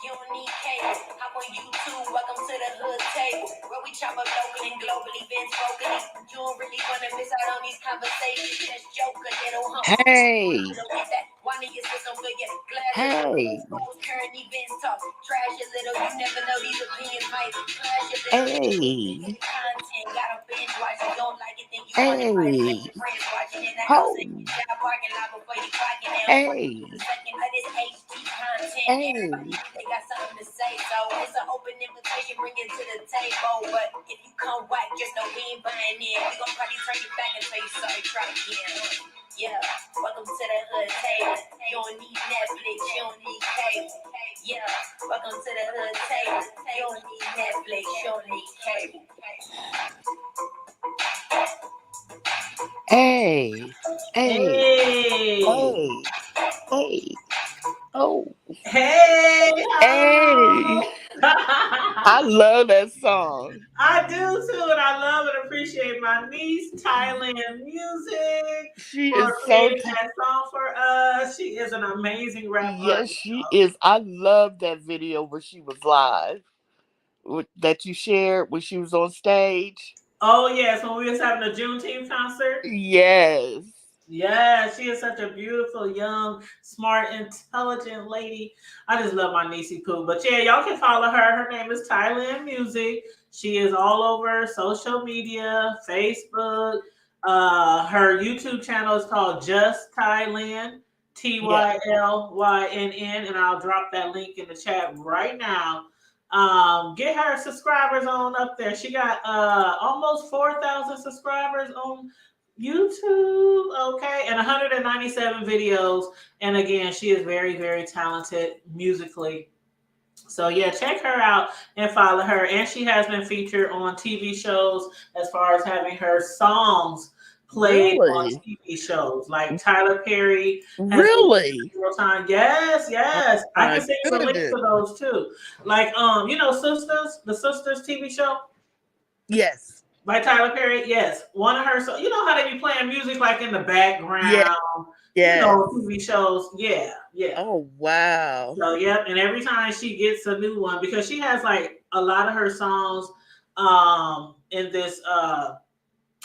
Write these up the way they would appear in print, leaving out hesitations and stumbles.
You don't need cable. Hop on YouTube, welcome to the hood table. Where we chop up local and global events locally. You don't really wanna miss out on these conversations. Just joke a little humble. Hey, Look at that. One of your system for your glass. hey, Current events talk. Trash a little. You never know these opinions might clash a little. hey, Content. Gotta binge watch. You don't like it, then you want to fight it. hey, Friends watching in the house ho, and got parking lot before you clocking down. hey, Second of this HD content. hey. Everybody they got something to say, so it's an open invitation. Bring it to the table, but if you come whack, just know we ain't buying in. We gon' probably turn you back and tell you sorry. Try again. Yeah, welcome to the hood table. You don't need Netflix, you don't need cable. Yeah, welcome to the hood table. You don't need Netflix, you don't need cable. Hey, hey, Hey, hey, hey, oh, hey, hey. I ho! love that song. I do too, and I love and appreciate my niece, Thailand Music, She for is so, creating that song for us. She is an amazing rap yes, artist, she y'all. is. I love that video where she was live that you shared when she was on stage. Oh yes, when we was having a Juneteenth concert. Yes. Yeah, she is such a beautiful, young, smart, intelligent lady. I just love my niecey poo. But yeah, y'all can follow her. Her name is Thailand Music. She is all over social media, Facebook. Her YouTube channel is called Just Thailand, Yeah. Tylynn, and I'll drop that link in the chat right now. Get her subscribers on up there. She got almost 4,000 subscribers on YouTube, okay, and 197 videos. And again, she is very, very talented musically. So yeah, check her out and follow her. And she has been featured on TV shows as far as having her songs played on Really? TV shows. Like Tyler Perry has been Really? several times. Yes, Oh yes. I can my send you the link goodness. to those too. Like Sisters, the Sisters TV show Yes. by Tyler Perry. Yes, one of her. So you know how they be playing music like in the Yeah. background. Yes. TV shows. Yeah, yeah. Oh wow. So yep, and every time she gets a new one, because she has like a lot of her songs in this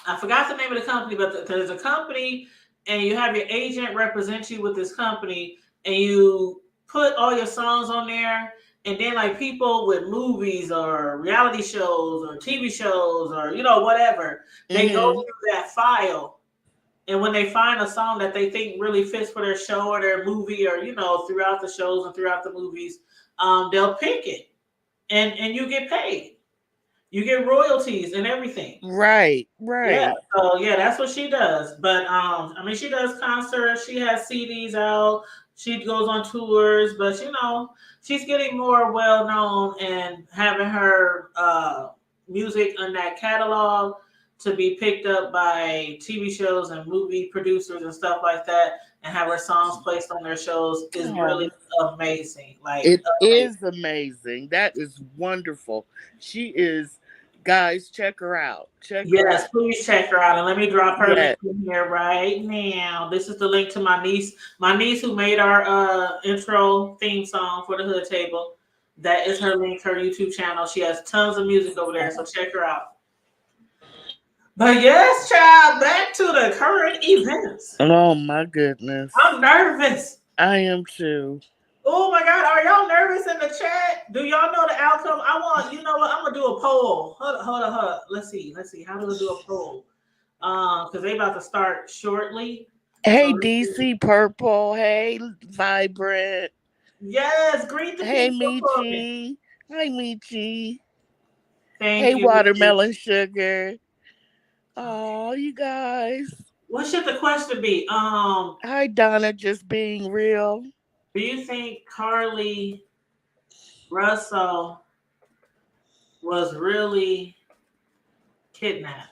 I forgot the name of the company, but there's a company and you have your agent represent you with this company and you put all your songs on there, and then like people with movies or reality shows or TV shows or whatever, they go Mm-hmm. through that file, and when they find a song that they think really fits for their show or their movie, or throughout the shows and throughout the movies, they'll pick it, and you get paid. You get royalties and everything. Right. Yeah. Right. So yeah, that's what she does. But I mean, she does concerts. She has CDs out. She goes on tours, but she's getting more well known and having her music in that catalog to be picked up by TV shows and movie producers and stuff like that, and have her songs placed on their shows is really Oh, amazing. Like it is amazing. That is wonderful. She is, guys, check her out. Check her yes, out. please check her out. And let me drop her link Yeah. in here right now. This is the link to my niece who made our intro theme song for the Hood Table. That is her link, her YouTube channel. She has tons of music over there, so check her out. But yes, child, back to the current events. Oh my goodness. I'm nervous. I am too. Oh my God, are y'all nervous in the chat? Do y'all know the outcome? You know what? I'm gonna do a poll. Hold on. Let's see. How do I do a poll? Because they about to start shortly. So Hey let's see. DC Purple. Hey Vibrant. Yes, greet the Hey people for me. Michi. Hi Michi. Thank Hey you. Watermelon Sugar. Oh, you guys. What should the question be? Hi Donna, just being real. Do you think Carlee Russell was really kidnapped?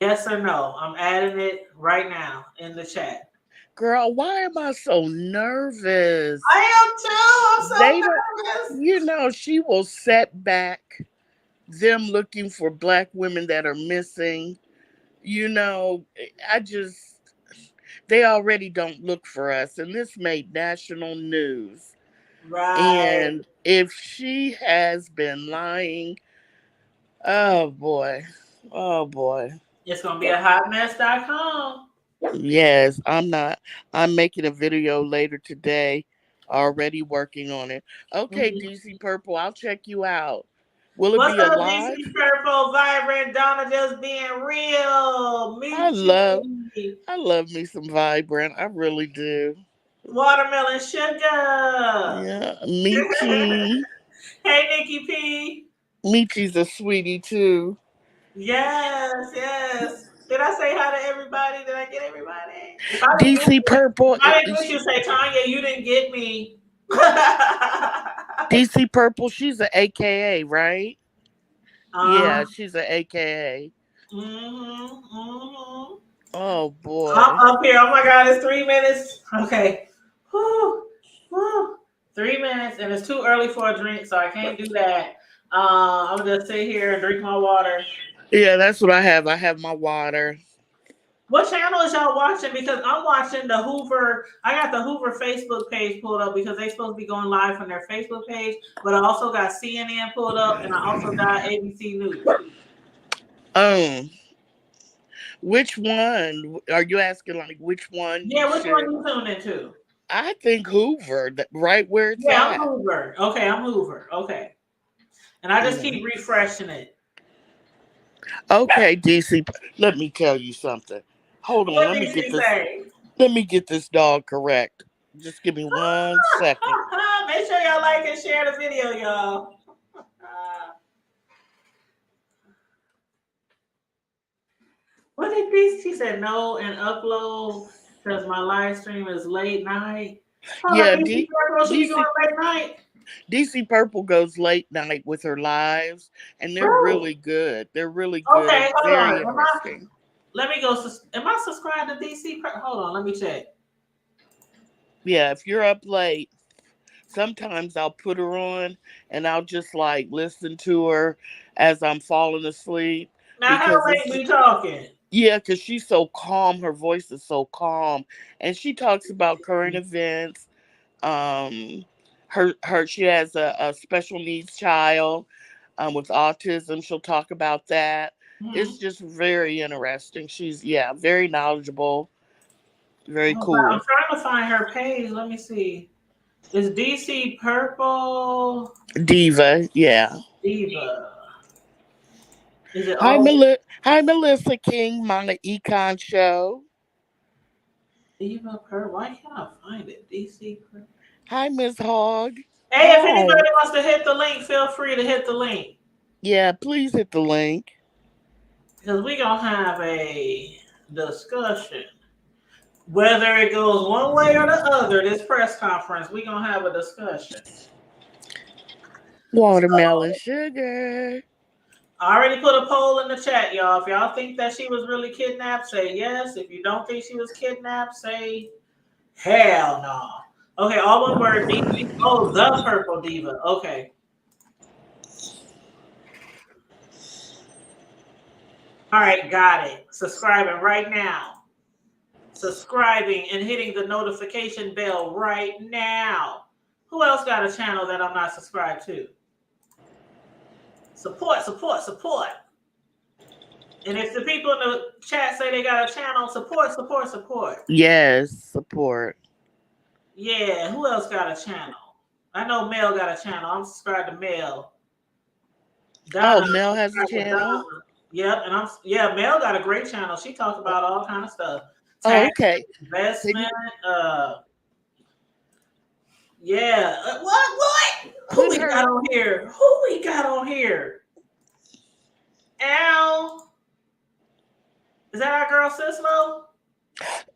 Yes or no? I'm adding it right now in the chat. Girl, why am I so nervous? I am too. I'm They don't, so nervous. she will set back them looking for black women that are missing. You know, I just, they already don't look for us. And this made national news. Right. And if she has been lying, oh boy. Oh boy. It's gonna be a hotmess.com. Yes, I'm not. I'm making a video later today. Already working on it. Okay, Mhm. DC Purple, I'll check you out. Will it What's be up, alive? DC Purple, Vibrant, Donna just being real, I love Michi, I love me some Vibrant. I really do. Watermelon Sugar. Yeah, Michi. Hey, Nikki P. Michi's a sweetie too. Yes, yes. Did I say hi to everybody? Did I get everybody? If I didn't get DC you, Purple. if I didn't get you, say Tanya, you didn't get me. DC Purple. She's an AKA, right? Yeah, uh, she's an AKA. mm-hmm. Oh I'm boy. up here. Oh my God, it's 3 minutes. Okay. Whew, whew. 3 minutes, and it's too early for a drink, so I can't do that. I'm just sit here and drink my water. Yeah, that's what I have. I have my water. What channel is y'all watching? Because I'm watching the Hoover. I got the Hoover Facebook page pulled up because they supposed to be going live from their Facebook page. But I also got CNN pulled up, and I also got ABC News. Um, which one are you asking? Like, which one you Yeah, which one should? you tuning into? I think Hoover, right where it's Yeah, I'm at. Hoover. Okay, I'm Hoover. Okay, and I just Yeah. keep refreshing it. Okay, DC. Let me tell you something. Hold on. What did she say? Let me get this dog correct. Just give me 1 second. Make sure y'all like and share the video, y'all. What did she said no and upload because my live stream is late night. Oh, Yeah, DC Purple, she be going DC late night. DC Purple goes late night with her lives, and they're Really? really good. They're really good Okay, and hold on. very interesting. Let me go. Am I subscribed to DC? Hold on, let me check. Yeah, if you're up late, sometimes I'll put her on and I'll just like listen to her as I'm falling asleep Now, how because late it's we talking? yeah, because she's so calm. Her voice is so calm, and she talks about current events. Um, her she has a special needs child with autism. She'll talk about that. It's Hmm. just very interesting. She's yeah, very knowledgeable, very Oh, wow. I'm cool. trying to find her page. Let me see. Is DC Purple Diva, yeah. Diva? Is it all Hi, Melissa King, my econ show. Diva Purple? Why can't I find it? DC Purple. Hi, Miss Hogg. Hey, if Hi. anybody wants to hit the link, feel free to hit the link Yeah, please hit the link. because we're gonna have a discussion. Whether it goes one way or the other, this press conference, we're gonna have a discussion. Watermelon sugar. I already put a poll in the chat, y'all. If y'all think that she was really kidnapped, say yes. If you don't think she was kidnapped, say hell no. Okay, all one word. Oh, the purple diva. Okay. All right, got it. Subscribing right now. Subscribing and hitting the notification bell right now. Who else got a channel that I'm not subscribed to? Support, support, support. And if the people in the chat say they got a channel, support, support, support. Yes, support. Yeah, who else got a channel? I know Mel got a channel. I'm subscribed to Mel. Oh, Donna, I'm Mel has a subscribed to Donna. channel. Yep, and Mel got a great channel. She talks about all kind of stuff. Oh, Tax, okay. Can investment, you yeah. What? Who put we her? got on here? Who we got on here? Al. Is that our girl Sislo?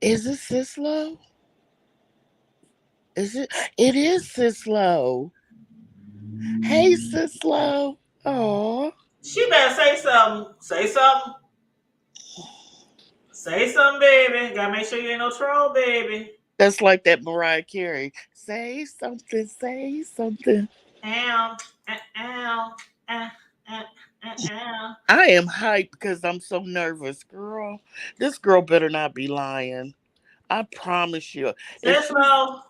Is it Sislo? Is it? It is Sislo. Hey, Sislo. Oh, She better say something. Say something. Say something, baby. Gotta make sure you ain't no troll, baby. that's like that Mariah Carey. Say something. Say something. Ow, ow, ow, ow, ow. I am hyped because I'm so nervous, girl. This girl better not be lying. I promise you. If she Sislo.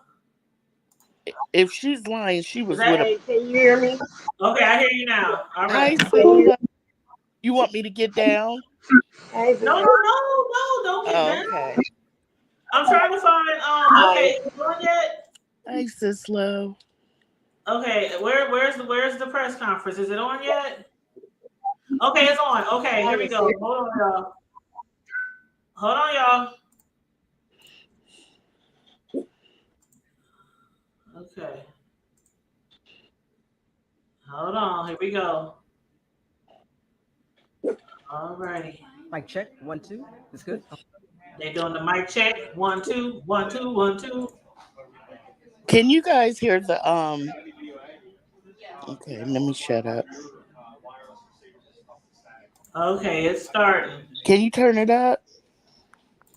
If she's lying, she Is was that with a. Hey, can you hear me? okay? I hear you now. All right. Hi, sis. Love. You want me to get down? Hey, No, no, baby. no, don't get down. Okay. I'm trying to find. Okay, is it on yet? Hi, sis. Love. Okay, where's the press conference? Is it on yet? Okay, it's on. Okay, here we go. Hold on, y'all. Hold on, y'all. Okay. Hold on. Here we go. All righty. Mic check. 1, 2. It's good. They doing the mic check. 1, 2, 1, 2, 1, 2. Can you guys hear the Okay, let me shut up. Okay, it's starting. Can you turn it up?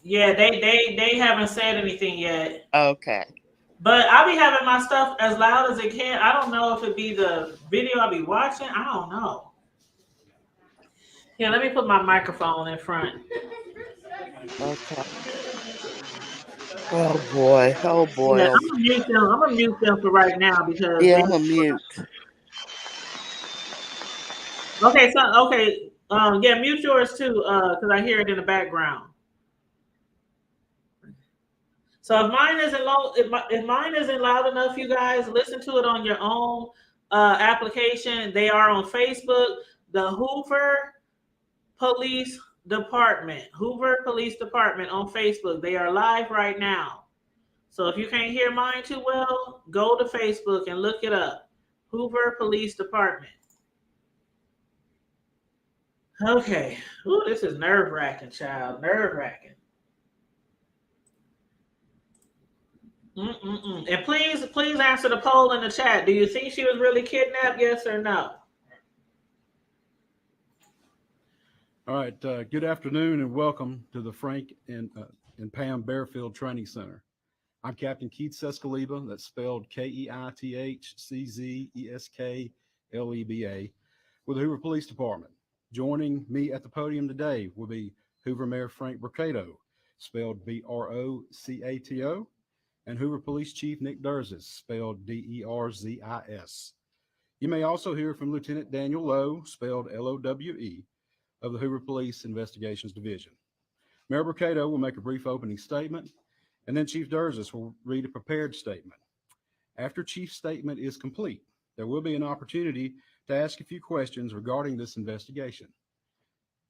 Yeah, they haven't said anything yet. Okay. But I'll be having my stuff as loud as it can. I don't know if it be the video I'll be watching. I don't know. Yeah, let me put my microphone in front. Okay. Oh boy. Oh boy. Yeah, Oh. I'm gonna mute them. I'm gonna mute them for right now because Yeah, they. I'm a mute. Okay, so okay, yeah, mute yours too, because I hear it in the background. So if mine isn't low, if mine isn't loud enough, you guys listen to it on your own application. They are on Facebook, the Hoover Police Department, Hoover Police Department on Facebook. They are live right now. So if you can't hear mine too well, go to Facebook and look it up. Hoover Police Department. Okay. Ooh, this is nerve-wracking, child. Nerve-wracking. And please answer the poll in the chat. Do you think she was really kidnapped? Yes or no? All right. Good afternoon and welcome to the Frank and Pam Bearfield Training Center. I'm Captain Keith Sescaleba. That's spelled KeithCzeskleba with the Hoover Police Department. Joining me at the podium today will be Hoover Mayor Frank Brocato, spelled Brocato, and Hoover Police Chief Nick Durzis, spelled Derzis. You may also hear from Lieutenant Daniel Lowe, spelled Lowe, of the Hoover Police Investigations Division. Mayor Brocato will make a brief opening statement, and then Chief Durzis will read a prepared statement. After Chief's statement is complete, there will be an opportunity to ask a few questions regarding this investigation.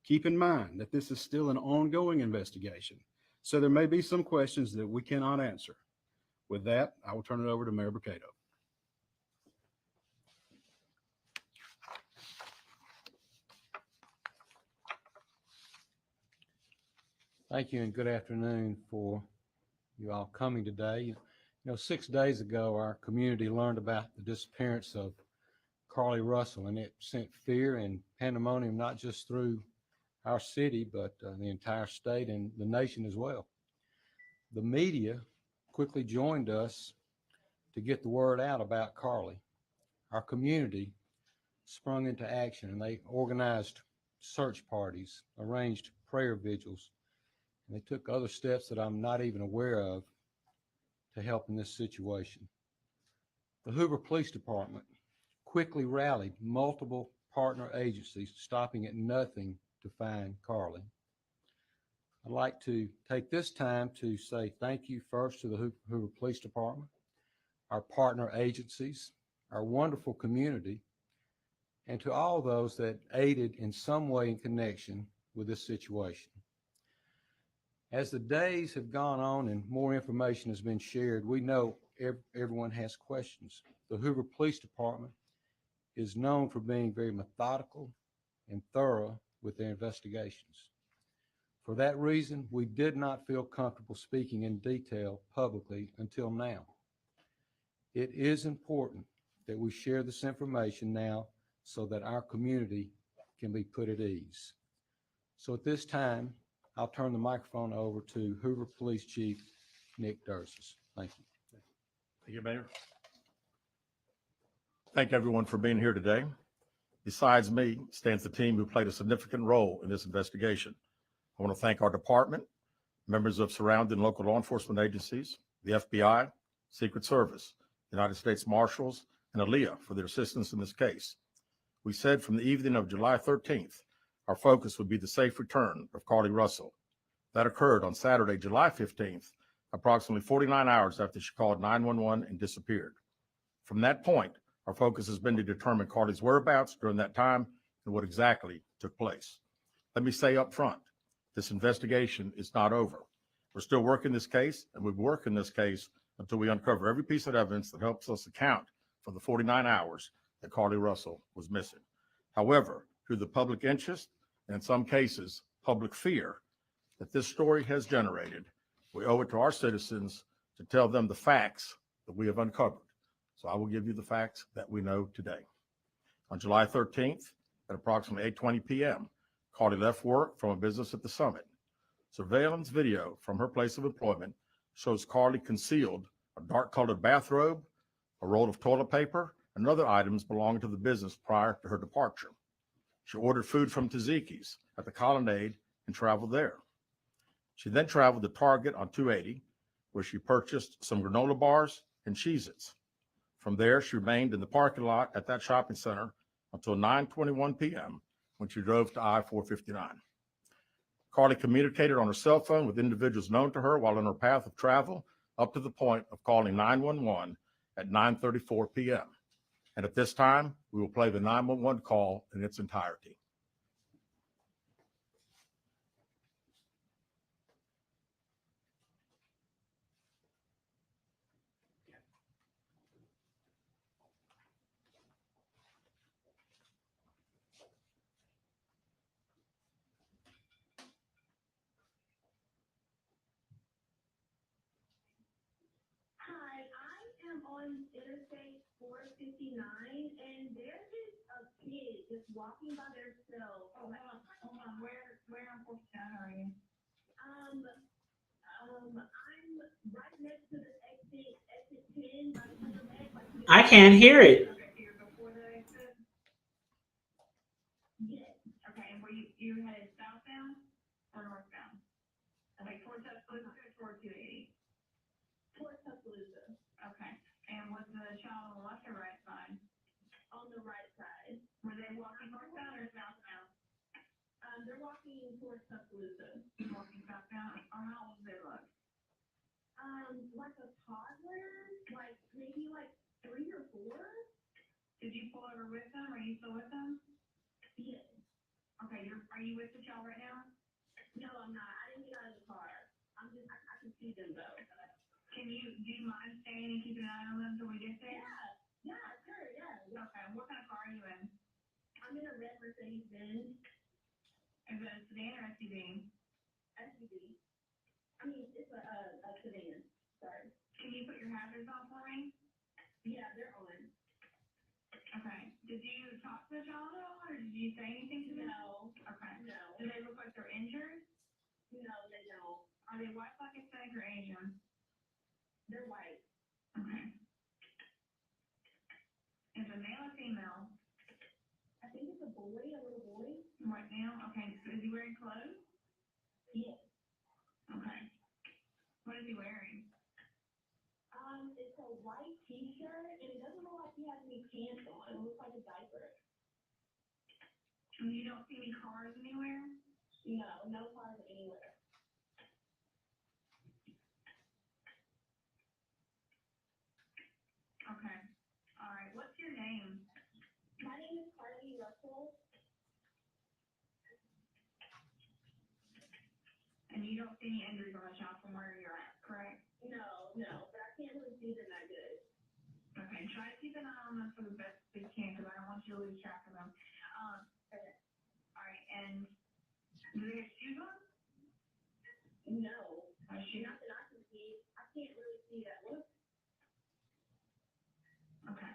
Keep in mind that this is still an ongoing investigation, so there may be some questions that we cannot answer. With that, I will turn it over to Mayor Brocato. Thank you and good afternoon for you all coming today. You know, 6 days ago, our community learned about the disappearance of Carlee Russell, and it sent fear and pandemonium not just through our city, but the entire state and the nation as well. The media quickly joined us to get the word out about Carlee. Our community sprung into action, and they organized search parties, arranged prayer vigils, and they took other steps that I'm not even aware of to help in this situation. The Hoover Police Department quickly rallied multiple partner agencies, stopping at nothing to find Carlee. I'd like to take this time to say thank you first to the Hoover Police Department, our partner agencies, our wonderful community, and to all those that aided in some way in connection with this situation. As the days have gone on and more information has been shared, we know everyone has questions. The Hoover Police Department is known for being very methodical and thorough with their investigations. For that reason, we did not feel comfortable speaking in detail publicly until now. It is important that we share this information now so that our community can be put at ease. So at this time, I'll turn the microphone over to Hoover Police Chief Nick Durzis. Thank you. Thank you, Mayor. Thank everyone for being here today. Besides me stands the team who played a significant role in this investigation. I want to thank our department, members of surrounding local law enforcement agencies, the FBI, Secret Service, United States Marshals, and Aaliyah for their assistance in this case. We said from the evening of July 13th, our focus would be the safe return of Carlee Russell. That occurred on Saturday, July 15th, approximately 49 hours after she called 911 and disappeared. From that point, our focus has been to determine Carlee's whereabouts during that time and what exactly took place. Let me say up front, this investigation is not over. We're still working this case, and we'll work in this case until we uncover every piece of evidence that helps us account for the 49 hours that Carlee Russell was missing. However, through the public interest, and in some cases, public fear that this story has generated, we owe it to our citizens to tell them the facts that we have uncovered. So I will give you the facts that we know today. On July 13th, at approximately 8:20 p.m., Carlee left work from a business at the Summit. Surveillance video from her place of employment shows Carlee concealed a dark-colored bathrobe, a roll of toilet paper, and other items belonging to the business prior to her departure. She ordered food from Tzatziki's at the Colonnade and traveled there. She then traveled to Target on 280, where she purchased some granola bars and Cheez-Its. From there, she remained in the parking lot at that shopping center until 9:21 p.m. when she drove to I-459. Carlee communicated on her cell phone with individuals known to her while on her path of travel up to the point of calling 911 at 9:34 p.m. And at this time, we will play the 911 call in its entirety. Hi, I am on Interstate 459, and there is a kid just walking by themselves. Oh, hold on. Where on 459 are you? I'm right next to the exit 10 by the Internet. I can't hear it. Okay, so you're before the exit? Yes. Okay, and were you headed southbound or northbound? Like towards Tuscaloosa or towards 280? Towards Tuscaloosa. Okay. And was the child on the left or right side? On the right side. Were they walking northbound or southbound? They're walking towards Tuscaloosa. Walking southbound? Or how old do they look? Like a toddler, like maybe like 3 or 4. Did you pull over with them? Are you still with them? Yes. Okay, are you with the child right now? No, I'm not. I didn't get out of the car. I can see them though. Do you mind staying and keeping an eye on them until we get there? Yeah, sure, yeah. Okay, what kind of car are you in? I'm in a red Mercedes-Benz. Is it a sedan or SUV? SUV. I mean, it's a sedan. Sorry. Can you put your hazards on for me? Yeah, they're on. Okay. Did you talk to the child at all, or did you say anything to them? No. Okay. No. Do they look like they're injured? No, they don't. Are they white, black, Hispanic, or Asian? They're white. Okay. Is it male or female? I think it's a boy, a little boy. Right now? Okay. So is he wearing clothes? Yes. Okay. What is he wearing? It's a white t-shirt, and it doesn't look like he has any pants on. It looks like a diaper. And you don't see any cars anywhere? No cars anywhere. Okay. All right. What's your name? My name is Carlee Russell. And you don't see any injuries on the child from where you're at, correct? No, but I can't really see them that good. Okay, try to keep an eye on them for the best you can, because I don't want you to lose track of them. Okay. All right, and do they have shoes on? No. Shoes? Not that I can see. I can't really see that. Look. Okay.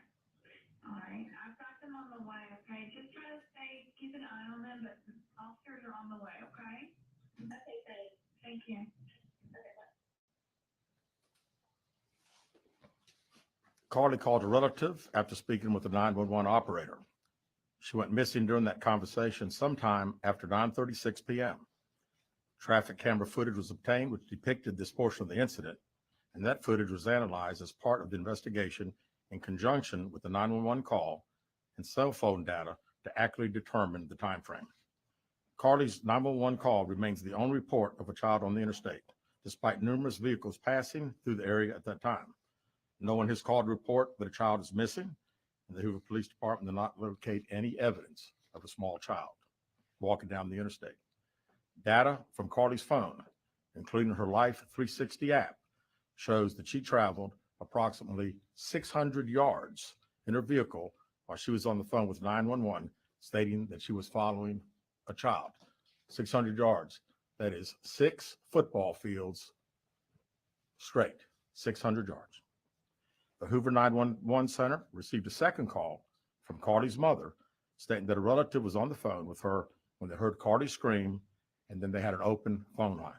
All right, I've got them on the way, okay? Just try to keep an eye on them, but officers are on the way, okay? Okay, thanks. Thank you. Okay, bye. Carlee called a relative after speaking with the 911 operator. She went missing during that conversation sometime after 9:36 p.m. Traffic camera footage was obtained, which depicted this portion of the incident, and that footage was analyzed as part of the investigation in conjunction with the 911 call and cell phone data to accurately determine the time frame. Carlee's 911 call remains the only report of a child on the interstate, despite numerous vehicles passing through the area at that time. No one has called to report that a child is missing, and the Hoover Police Department did not locate any evidence of a small child walking down the interstate. Data from Carlee's phone, including her Life 360 app, shows that she traveled approximately 600 yards in her vehicle while she was on the phone with 911, stating that she was following a child. 600 yards. That is 6 football fields straight, 600 yards. The Hoover 911 Center received a second call from Carlee's mother stating that a relative was on the phone with her when they heard Carlee scream, and then they had an open phone line.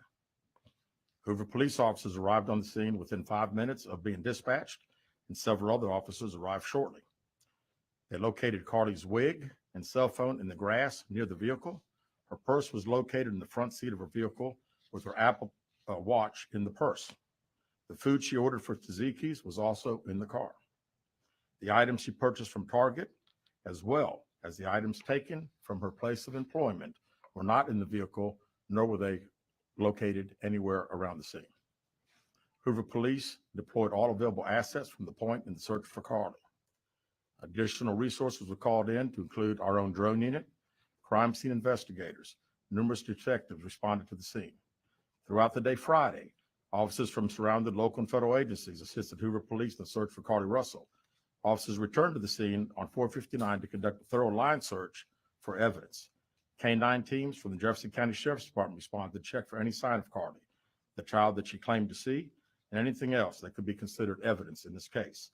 Hoover police officers arrived on the scene within 5 minutes of being dispatched, and several other officers arrived shortly. They located Carlee's wig and cell phone in the grass near the vehicle. Her purse was located in the front seat of her vehicle with her Apple Watch in the purse. The food she ordered for Tzatziki's was also in the car. The items she purchased from Target, as well as the items taken from her place of employment, were not in the vehicle, nor were they located anywhere around the scene. Hoover police deployed all available assets from the point in the search for Carlee. Additional resources were called in to include our own drone unit, crime scene investigators. Numerous detectives responded to the scene. Throughout the day Friday, officers from surrounding local and federal agencies assisted Hoover police in the search for Carlee Russell. Officers returned to the scene on 459 to conduct a thorough line search for evidence. K-9 teams from the Jefferson County Sheriff's Department responded to check for any sign of Carlee, the child that she claimed to see, and anything else that could be considered evidence in this case.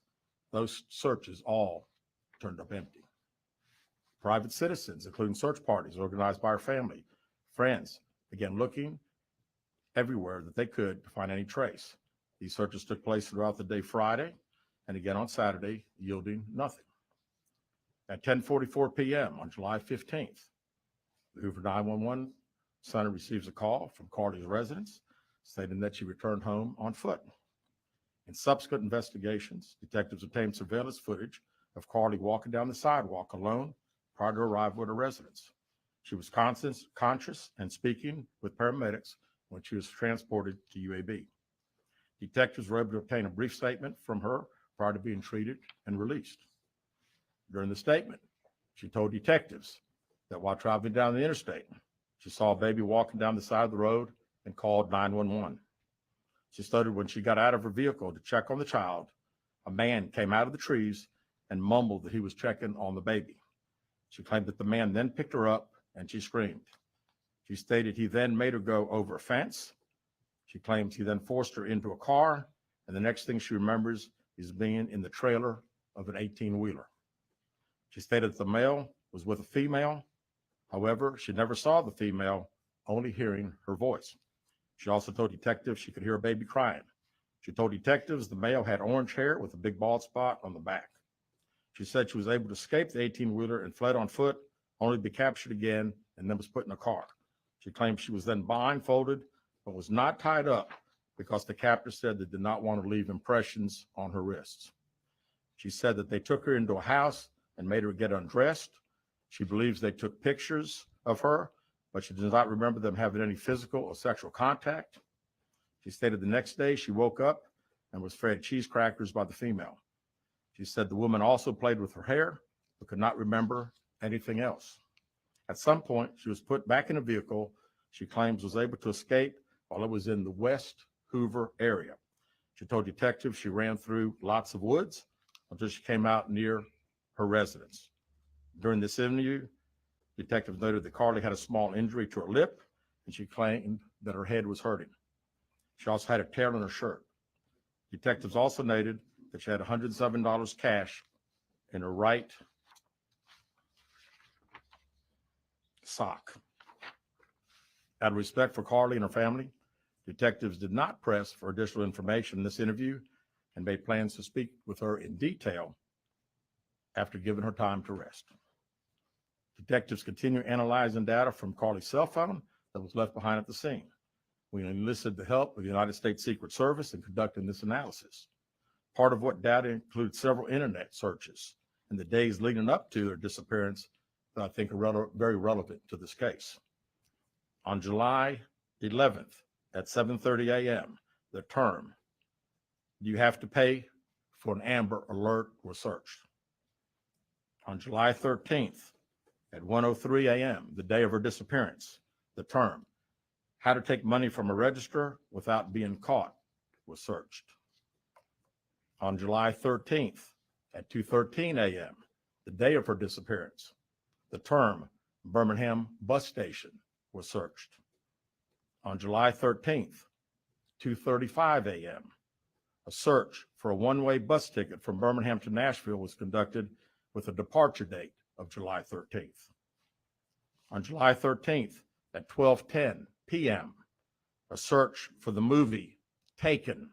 Those searches all turned up empty. Private citizens, including search parties organized by her family, friends, began looking everywhere that they could to find any trace. These searches took place throughout the day Friday and again on Saturday, yielding nothing. At 10:44 p.m. on July 15th, the Hoover 911 Center receives a call from Carlee's residence stating that she returned home on foot. In subsequent investigations, detectives obtained surveillance footage of Carlee walking down the sidewalk alone prior to arrival at her residence. She was conscious and speaking with paramedics when she was transported to UAB. Detectives were able to obtain a brief statement from her prior to being treated and released. During the statement, she told detectives that while traveling down the interstate, she saw a baby walking down the side of the road and called 911. She stated when she got out of her vehicle to check on the child, a man came out of the trees and mumbled that he was checking on the baby. She claimed that the man then picked her up and she screamed. She stated he then made her go over a fence. She claims he then forced her into a car, and the next thing she remembers is being in the trailer of an 18-wheeler. She stated that the male was with a female. However, she never saw the female, only hearing her voice. She also told detectives she could hear a baby crying. She told detectives the male had orange hair with a big bald spot on the back. She said she was able to escape the 18-wheeler and fled on foot, only to be captured again and then was put in a car. She claimed she was then blindfolded but was not tied up because the captor said they did not want to leave impressions on her wrists. She said that they took her into a house and made her get undressed. She believes they took pictures of her, but she does not remember them having any physical or sexual contact. She stated the next day she woke up and was fed cheese crackers by the female. She said the woman also played with her hair, but could not remember anything else. At some point, she was put back in a vehicle she claims was able to escape while it was in the West Hoover area. She told detectives she ran through lots of woods until she came out near her residence. During this interview, detectives noted that Carlee had a small injury to her lip, and she claimed that her head was hurting. She also had a tear in her shirt. Detectives also noted that she had $107 cash in her right sock. Out of respect for Carlee and her family, detectives did not press for additional information in this interview and made plans to speak with her in detail after giving her time to rest. Detectives continue analyzing data from Carlee's cell phone that was left behind at the scene. We enlisted the help of the United States Secret Service in conducting this analysis. Part of what data includes several internet searches in the days leading up to their disappearance that I think are very relevant to this case. On July 11th at 7:30 a.m., the term, "You have to pay for an Amber Alert," was searched. On July 13th at 1:03 a.m., the day of her disappearance, the term, "How to take money from a register without being caught," was searched. On July 13th at 2:13 a.m., the day of her disappearance, the term Birmingham bus station was searched. On July 13th, 2:35 a.m., a search for a one-way bus ticket from Birmingham to Nashville was conducted with a departure date of July 13th. On July 13th at 12:10 p.m., a search for the movie Taken,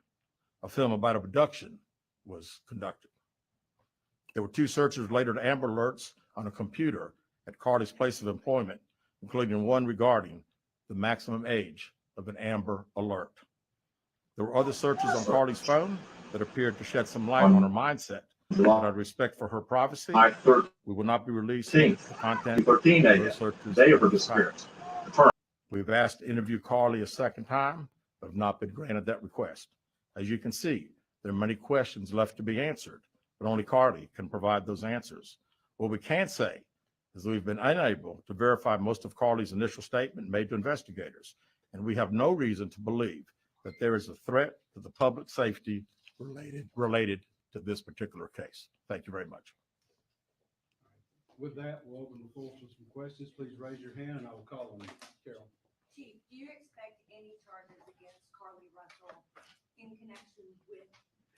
a film about abduction, was conducted. There were 2 searches related to Amber Alerts on a computer at Carlee's place of employment, including one regarding the maximum age of an Amber Alert. There were other searches on Carlee's phone that appeared to shed some light on her mindset. But out of respect for her privacy, we will not be releasing the content of those searches. Day of her disappearance. We've asked to interview Carlee a second time, but have not been granted that request. As you can see, there are many questions left to be answered, but only Carlee can provide those answers. What we can say is that we've been unable to verify most of Carlee's initial statement made to investigators, and we have no reason to believe that there is a threat to the public safety related to this particular case. Thank you very much. With that, we'll open the floor for some questions. Please raise your hand and I will call on you. Carol. Chief, do you expect any charges against Carlee Russell in connection with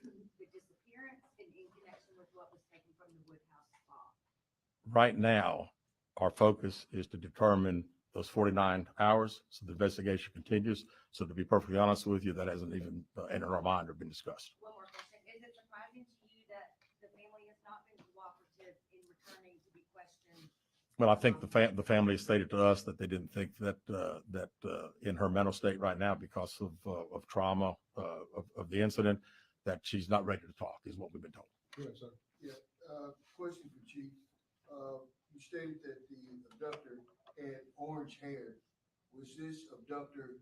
the disappearance and in connection with what was taken from the Woodhouse spa? Right now, our focus is to determine those 49 hours, so the investigation continues. So to be perfectly honest with you, that hasn't even entered our mind or been discussed. One more question. Is it surprising to you that the family has not been cooperative in returning to be questioned? Well, I think the family stated to us that they didn't think that in her mental state right now, because of trauma of the incident, that she's not ready to talk, is what we've been told. Good, sir. Yeah, question for Chief. You stated that the abductor had orange hair. Was this abductor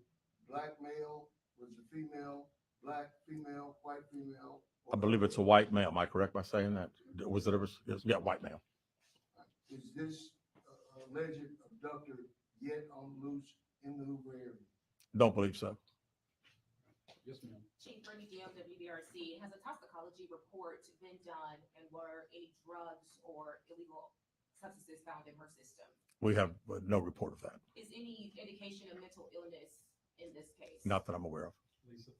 black male? Was the female black female, white female? I believe it's a white male. Am I correct by saying that? Was it ever? Yeah, white male. Is this alleged abductor yet on loose in the Hoover area? Don't believe so. Yes, ma'am. Chief Bernie Dion, WBRC, has a toxicology report been done, and were any drugs or illegal substances found in her system? We have no report of that. Is any indication of mental illness in this case? Not that I'm aware of. Lisa.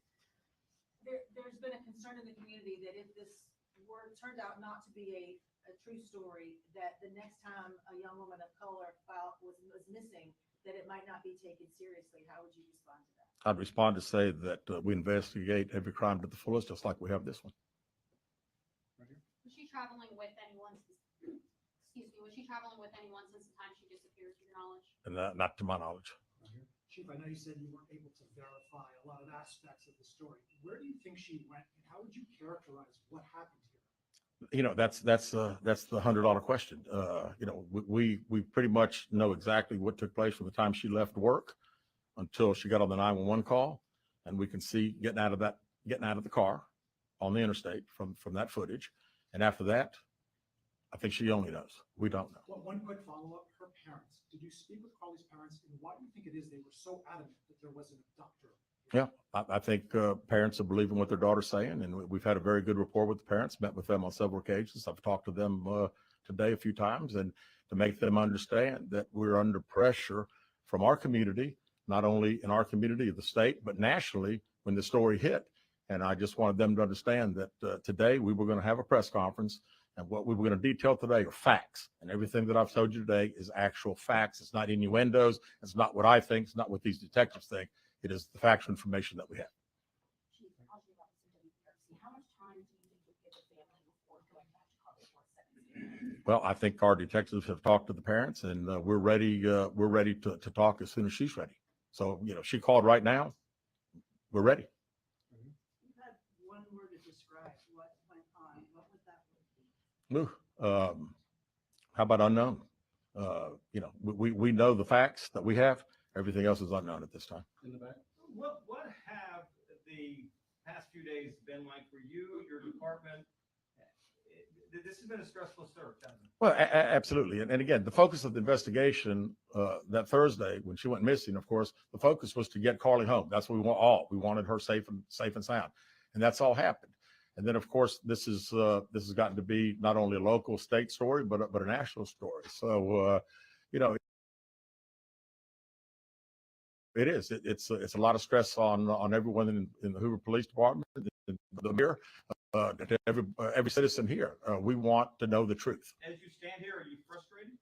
There's been a concern in the community that if this turned out not to be a true story, that the next time a young woman of color was missing, that it might not be taken seriously. How would you respond to that? I'd respond to say that we investigate every crime to the fullest, just like we have this one. Right here. Was she traveling with anyone? Excuse me. Was she traveling with anyone since the time she disappeared, to your knowledge? And not to my knowledge. Right here. Chief, I know you said you weren't able to verify a lot of aspects of the story. Where do you think she went, and how would you characterize what happened here? You know, that's the $100 question. You know, we pretty much know exactly what took place from the time she left work until she got on the 911 call, and we can see getting out of the car on the interstate from that footage. And after that, I think she only knows. We don't know. Well, one quick follow-up. Her parents. Did you speak with Carlee's parents, and why do you think it is they were so adamant that there was an abductor? Yeah, I think parents are believing what their daughter's saying, and we've had a very good rapport with the parents, met with them on several occasions. I've talked to them today a few times, and to make them understand that we're under pressure from our community, not only in our community of the state, but nationally when the story hit. And I just wanted them to understand that today we were going to have a press conference, and what we were going to detail today are facts. And everything that I've told you today is actual facts. It's not innuendos. It's not what I think. It's not what these detectives think. It is the factual information that we have. Chief, I'll do that to WBRC. How much time do you think would give the family before going back to Carlee for a second? Well, I think our detectives have talked to the parents, and we're ready. We're ready to talk as soon as she's ready. So, you know, she called right now. we're ready. You had one word to describe what went on. What would that word be? Ooh, how about unknown? You know, we know the facts that we have. Everything else is unknown at this time. In the back. What have the past few days been like for you, your department? This has been a stressful search, hasn't it? Well, absolutely. And again, the focus of the investigation that Thursday when she went missing, of course, the focus was to get Carlee home. That's what we want. We wanted her safe and sound, and that's all happened. And then, of course, this has gotten to be not only a local, state story, but a national story. So, you know, it is. It's a lot of stress on everyone in the Hoover Police Department, the mayor, to every citizen here. We want to know the truth. As you stand here, are you frustrated?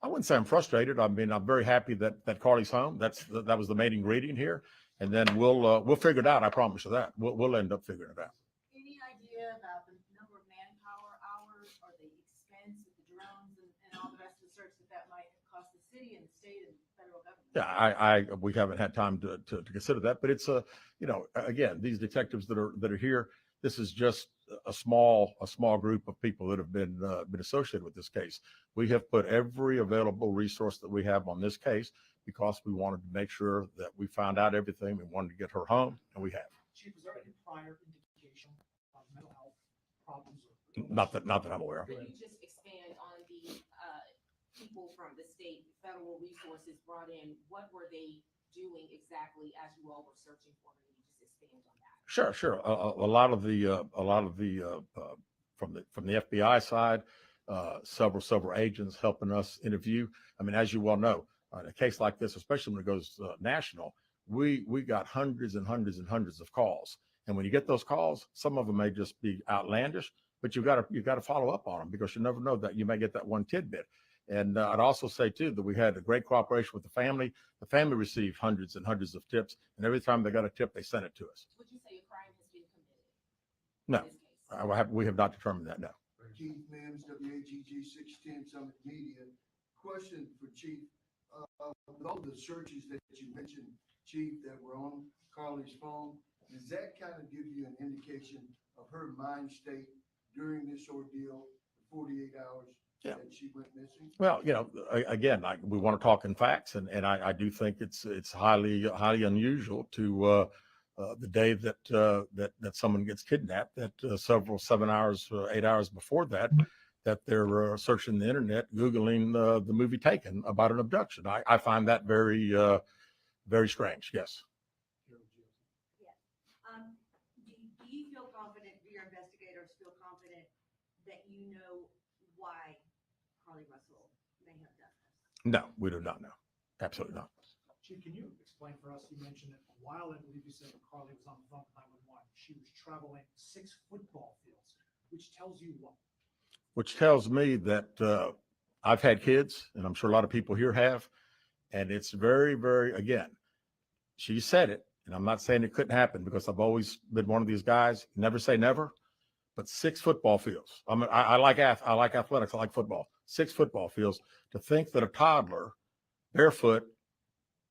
I wouldn't say I'm frustrated. I mean, I'm very happy that Carlee's home. That was the main ingredient here, and then we'll figure it out. I promise you that we'll end up figuring it out. Any idea about the number of manpower hours or the expense of the drones and all the rest of the search that might cost the city and the state and federal government? Yeah, we haven't had time to consider that, but it's you know, again, these detectives that are here, this is just a small group of people that have been associated with this case. We have put every available resource that we have on this case because we wanted to make sure that we found out everything. We wanted to get her home, and we have. Chief, is there any prior indication of mental health problems? Not that I'm aware of. Could you just expand on the people from the state, federal resources brought in? What were they doing exactly as you all were searching for them? Can you just expand on that? Sure. A lot of the from the FBI side, several agents helping us interview. I mean, as you well know, in a case like this, especially when it goes national, we got hundreds and hundreds of calls. And when you get those calls, some of them may just be outlandish, but you got to follow up on them because you never know that you may get that one tidbit. And I'd also say too that we had a great cooperation with the family. The family received hundreds and hundreds of tips, and every time they got a tip, they sent it to us. Would you say a crime has been committed? No, in this case? we have not determined that. No. Keith Mims, WAGG 610 Summit Media. Question for Chief. With all the searches that you mentioned, Chief, that were on Carlee's phone, does that kind of give you an indication of her mind state during this ordeal, 48 hours? Yeah. That she went missing? Well, you know, again, we want to talk in facts, and I do think it's highly unusual to the day that someone gets kidnapped, that 7 hours, 8 hours before that they're searching the internet, Googling the movie Taken about an abduction. I find that very strange. Yes. Yes. Do you feel confident, do your investigators feel confident that you know why Carlee Russell may have done this? No, we do not know. Absolutely not. Chief, can you explain for us, you mentioned that while I believe you said Carlee was on the phone with 911, she was traveling 6 football fields, which tells you what? Which tells me that I've had kids, and I'm sure a lot of people here have, and it's very, again, she said it, and I'm not saying it couldn't happen because I've always been one of these guys, never say never, but 6 football fields. I like athletics, I like football. 6 football fields. To think that a toddler, barefoot,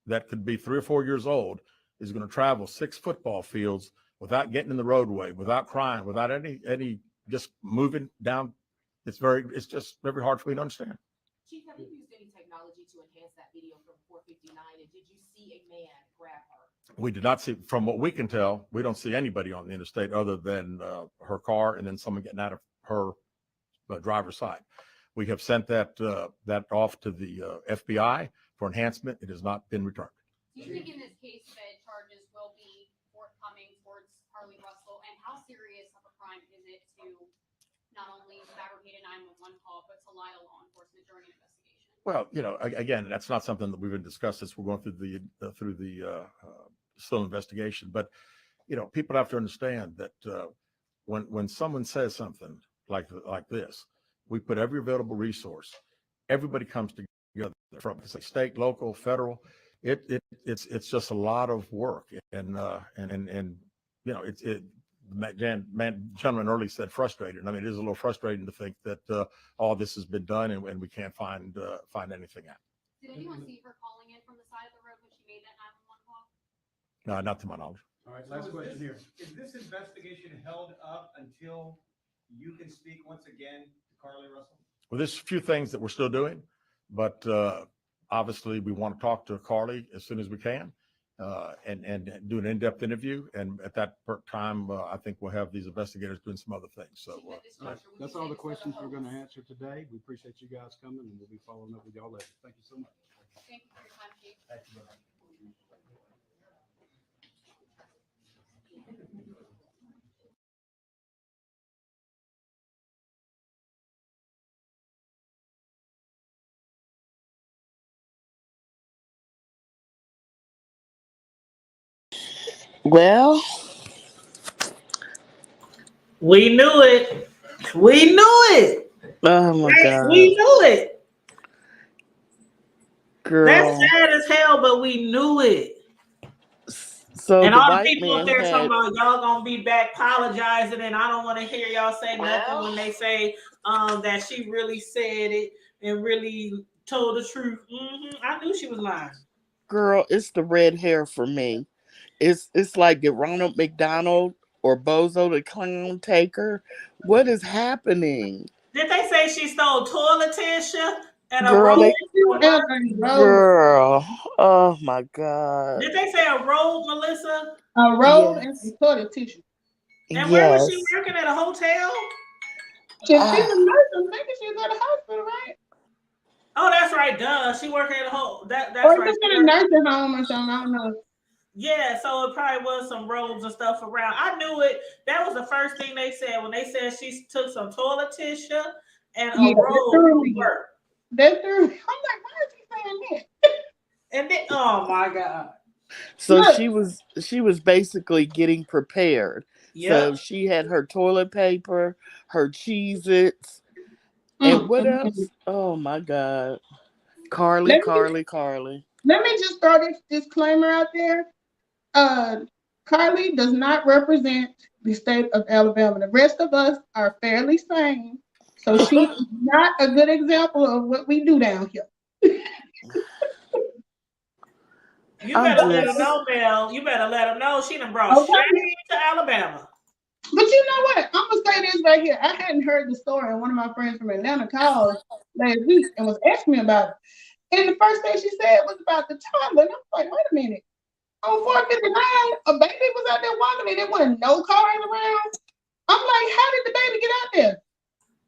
that could be 3 or 4 years old, is going to travel 6 football fields without getting in the roadway, without crying, without any just moving down. It's just very hard for me to understand. Chief, have you used any technology to enhance that video from 459? And did you see a man grab her? We did not see, from what we can tell, we don't see anybody on the interstate other than her car and then someone getting out of her driver's side. We have sent that off to the FBI for enhancement. It has not been returned. Do you think in this case that charges will be forthcoming towards Carlee Russell? And how serious of a crime is it to not only fabricate a 911 call, but to lie to law enforcement during an investigation? Well, you know, again, that's not something that we've been discussed as we're going through the still investigation. But you know, people have to understand that when someone says something like this, we put every available resource. Everybody comes together from state, local, federal. It's just a lot of work, and you know, gentleman early said frustrated. I mean, it is a little frustrating to think that all this has been done and we can't find anything out. Did anyone see her calling in from the side of the road when she made that 911 call? No, not to my knowledge. All right, So last is question here. Is this investigation held up until you can speak once again to Carlee Russell? Well, there's a few things that we're still doing, but obviously we want to talk to Carlee as soon as we can and do an in-depth interview. And at that time, I think we'll have these investigators doing some other things. So All right, that's all the questions we're going to answer today. We appreciate you guys coming, and we'll be following up with y'all later. Thank you so much. Thank you for your time, Chief. Thank you. Well, We knew it. We knew it. oh my Right? God, We knew it. That's girl. sad as hell, but we knew it. So And the all the white people up man there talking had, about y'all gonna be back apologizing, and I don't want to hear y'all say nothing when they say that she really said it and really told the truth. I knew she was lying. girl, it's the red hair for me. It's like did Ronald McDonald or Bozo the Clown take her? What is happening? Did they say she stole toilet tissue and a Girl, robe? they Melissa? girl. Oh my God. Did they say a robe, Melissa? A robe and Yes. some toilet tissue. And where was she Yes. working, at a hotel? If she's a Ah, nurse, maybe she's at a hospital, right? Oh, that's right. Duh, she working at a whole. Or That's right. just in a nursing home or something. I don't know. Yeah, so it probably was some robes and stuff around. I knew it. That was the first thing they said when they said she took some toilet tissue and a Yeah, that robe threw from me. work. That threw me. I'm like, why is he saying that? And then, oh my God. so Look, she was basically getting prepared. So Yep. she had her toilet paper, her Cheez-Its, and mm, what mm, mm. else? Oh my God. Carlee, Let me Carlee, Carlee. let me just throw this disclaimer out there. Uh, Carlee does not represent the state of Alabama. The rest of us are fairly sane. So she is not a good example of what we do down here. You I'm better let her just know, Mel. You better let her know she done brought Okay. shame to Alabama. But you know what? I'm gonna say this right here. I hadn't heard the story, and one of my friends from Atlanta called last week and was asking me about it. And the first thing she said was about the toddler. And I was like, wait a minute. On 459, a baby was out there walking and there wasn't no cars around. I'm like, how did the baby get out there?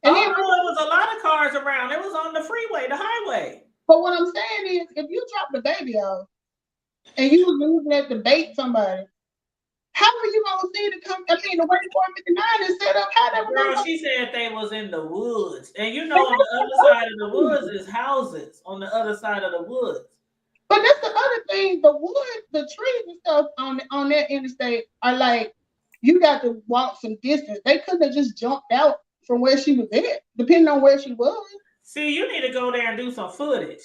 And Oh then, no, it was a lot of cars around. It was on the freeway, the highway. but what I'm saying is, if you drop the baby off and you was using it to bait somebody, how are you gonna see it come? I mean, the way 459 is set up, how they were gonna Girl, come? she said they was in the woods. And you know, on the other side of the woods is houses on the other side of the woods. But that's the other thing. The wood, the trees and stuff on that interstate are like you got to walk some distance. They couldn't have just jumped out from where she was at, depending on where she was. See, you need to go there and do some footage.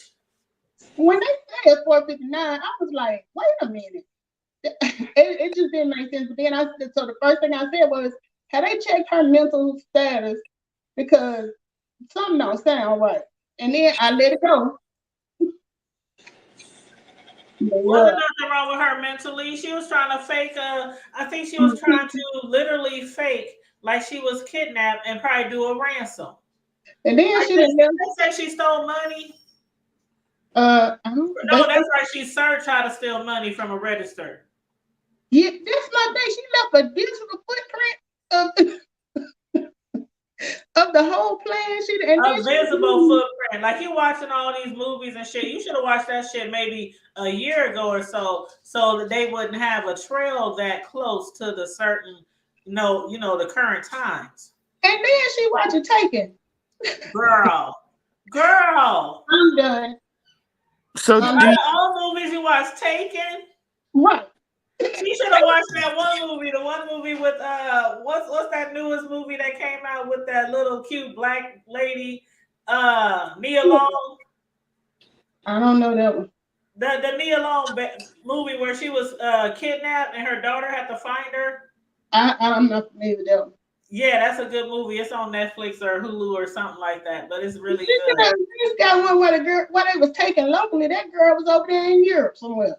When they said 459, I was like, wait a minute. It just didn't make sense. But then so the first thing I said was, had they checked her mental status because something don't sound right. And then I let it go. Wasn't Yeah. nothing wrong with her mentally. She was trying to fake I think she was trying to literally fake like she was kidnapped and probably do a ransom. And then Like she didn't let they say she stole money. I No, that's right. She searched how to steal money from a register. yeah, that's my thing. She left a digital footprint of the whole plan. And A then visible footprint. Like you watching all these movies and shit. You should have watched that shit maybe a year ago or so that they wouldn't have a trail that close to the certain, the current times. and then she watched it taken. Girl. I'm done. so You do know all movies you watch Taken? Right. She should have watched that one movie, the one movie with what's that newest movie that came out with that little cute black lady, Nia Long? I don't know that one. The Nia Long movie where she was kidnapped and her daughter had to find her. I'm not familiar with that one. Yeah, that's a good movie. It's on Netflix or Hulu or something like that, but it's really She good. got one where the girl, where they was taken locally. That girl was over there in Europe somewhere.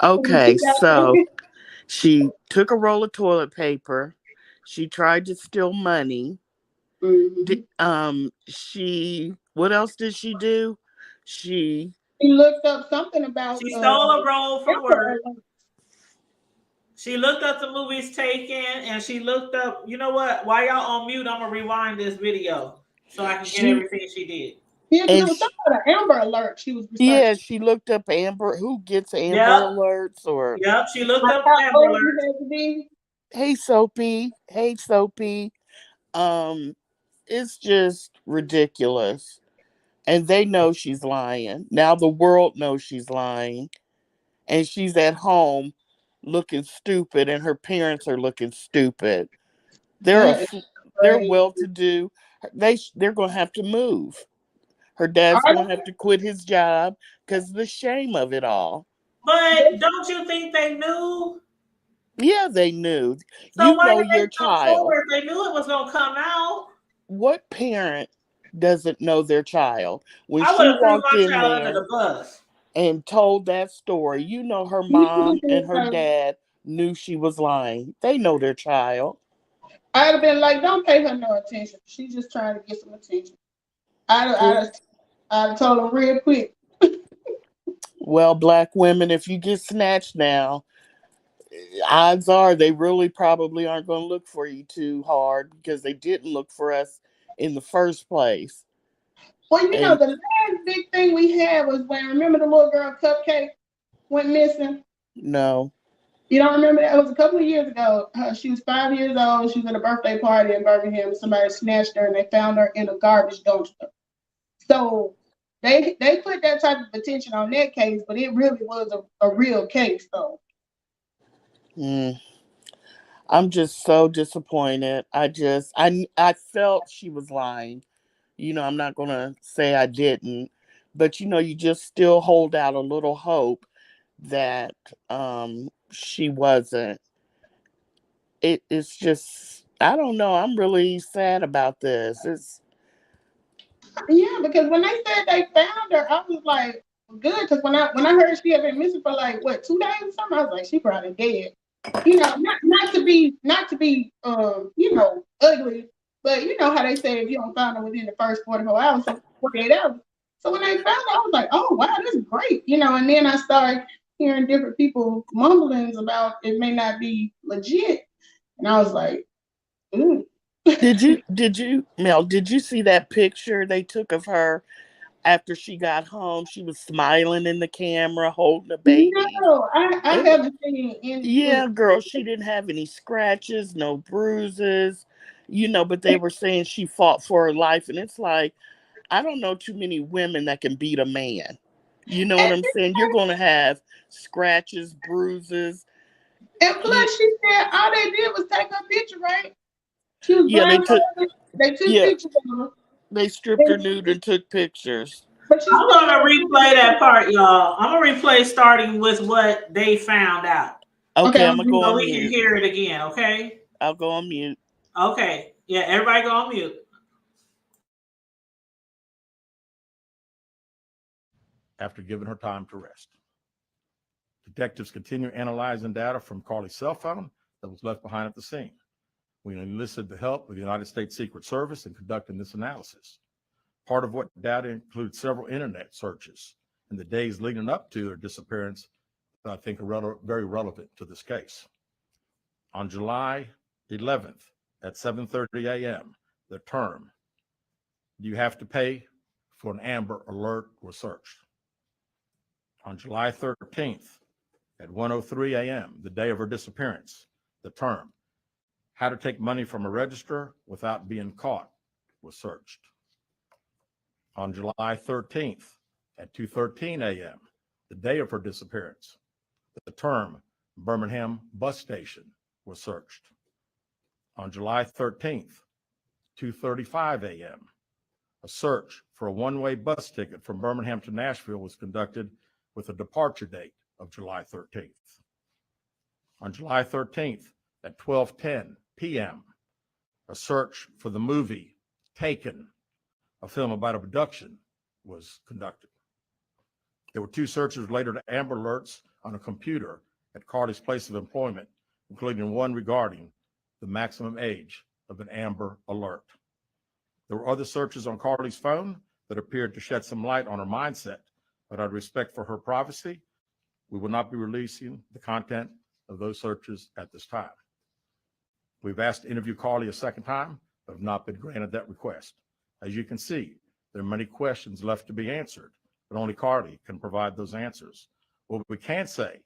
Okay, so she took a roll of toilet paper. She tried to steal money. She what else did she do? She He looked up something about She stole a roll from work. Amber. She looked up the movies taken, and she looked up. You know what? While y'all on mute, I'm gonna rewind this video so I can get everything she did. Yeah, because it and was she, something about an Amber Alert she was yeah, researching. she looked up Amber. Who gets Amber Yep. alerts or Yep. She looked Like up how Amber old you Alerts. had to be. hey Soapy, hey Soapy. Um, it's just ridiculous. And they know she's lying. Now the world knows she's lying. And she's at home looking stupid and her parents are looking stupid. They're That a, is they're crazy. well to do. They're going to have to move. Her dad's Are going to have to quit his job because of the shame of it all. But don't you think they knew? Yeah, they knew. So You why know did they your come child. forward? They knew it was gonna come out. What parent doesn't know their child? When I would she have threw walked my in child under there the bus. and told that story, you know her You would mom and think her dad knew she was lying. They know their child. I'd have been like, don't pay her no attention. She's just trying to get some attention. I'd have told them real quick. Well, black women, if you get snatched now, odds are they really probably aren't going to look for you too hard because they didn't look for us in the first place. Well, you know, And the last big thing we had was when, remember the little girl Cupcake went missing? no. You don't remember that? It was a couple of years ago. She was 5 years old. She was at a birthday party in Birmingham. Somebody snatched her and they found her in a garbage dumpster. So they put that type of attention on that case, but it really was a real case, though. Mm, I'm just so disappointed. I felt she was lying. I'm not going to say I didn't, but you just still hold out a little hope that she wasn't. It's just I don't know. I'm really sad about this. It's Yeah, because when they said they found her, I was like, good. Because when I heard she had been missing for like what 2 days or something, I was like, she probably dead. Ugly, but you know how they say if you don't find her within the first 44 hours, so 48 hours. So when they found her, I was like, oh wow, this is great. And then I started hearing different people mumblings about it may not be legit, and I was like, ooh. did you Mel? Did you see that picture they took of her after she got home? She was smiling in the camera, holding a baby. No, I It, haven't seen any yeah, footage. girl, she didn't have any scratches, no bruises. But they were saying she fought for her life, and it's like I don't know too many women that can beat a man. You know what I'm saying? You're going to have scratches, bruises. And You, plus, she said all they did was take her picture, right? She was yeah, blindfolded. They took yeah, pictures of her. they stripped her nude and took pictures. But she I'm still gonna got replay that part, y'all. I'm gonna replay starting with what they found out, Okay, okay. I'm gonna go so on we can mute. hear it again. Okay. I'll go on mute. Okay. Yeah. Everybody go on mute. After giving her time to rest. Detectives continue analyzing data from Carlee's cell phone that was left behind at the scene. We enlisted the help of the United States Secret Service in conducting this analysis. Part of what data includes several internet searches in the days leading up to her disappearance that I think are very relevant to this case. On July 11th at 7:30 a.m., the term, "Do you have to pay for an Amber Alert?" was searched. On July 13th at 1:03 a.m., the day of her disappearance, the term, "How to take money from a register without being caught," was searched. On July 13th at 2:13 a.m., the day of her disappearance, the term Birmingham bus station was searched. On July 13th, 2:35 a.m., a search for a one-way bus ticket from Birmingham to Nashville was conducted with a departure date of July 13th. On July 13th at 12:10 p.m., a search for the movie Taken, a film about abduction, was conducted. There were two searches related to Amber Alerts on a computer at Carlee's place of employment, including one regarding the maximum age of an Amber Alert. There were other searches on Carlee's phone that appeared to shed some light on her mindset, but out of respect for her privacy, we will not be releasing the content of those searches at this time. We've asked to interview Carlee a second time, but have not been granted that request. As you can see, there are many questions left to be answered, but only Carlee can provide those answers. What we can say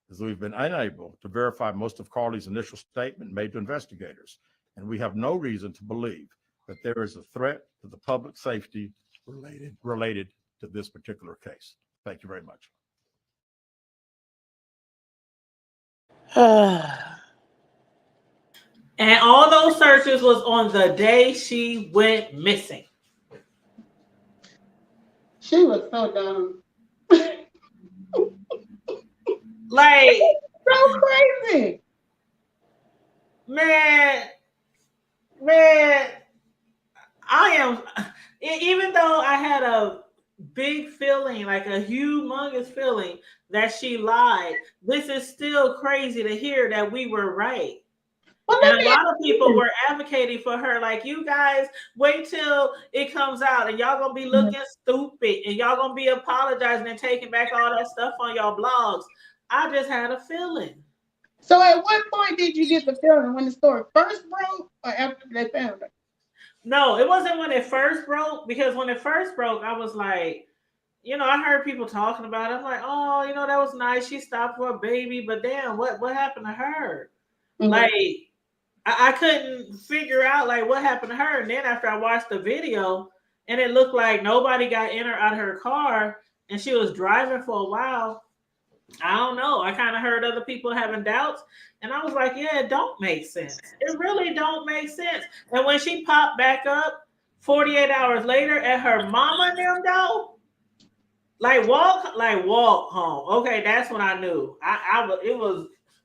is that we've been unable to verify most of Carlee's initial statement made to investigators, and we have no reason to believe that there is a threat to the public safety related to this particular case. Thank you very much. And all those searches was on the day she went missing. She was so dumb. Like, so crazy. Man, I am, even though I had a big feeling, like a humongous feeling that she lied, this is still crazy to hear that we were right. And a lot of people were advocating for her, like, you guys wait till it comes out and y'all gonna be looking stupid and y'all gonna be apologizing and taking back all that stuff on y'all blogs. I just had a feeling. So at what point did you get the feeling, when the story first broke or after they found her? No, it wasn't when it first broke, because when it first broke, I was like, I heard people talking about it. I'm like, oh, that was nice. She stopped for a baby, but damn, what happened to her? Mm-hmm. Like, I couldn't figure out like what happened to her. And then after I watched the video, and it looked like nobody got in or out of her car, and she was driving for a while. I don't know. I kind of heard other people having doubts, and I was like, yeah, it don't make sense. It really don't make sense. And when she popped back up 48 hours later at her mama and them though, like walk home. Okay, that's when I knew.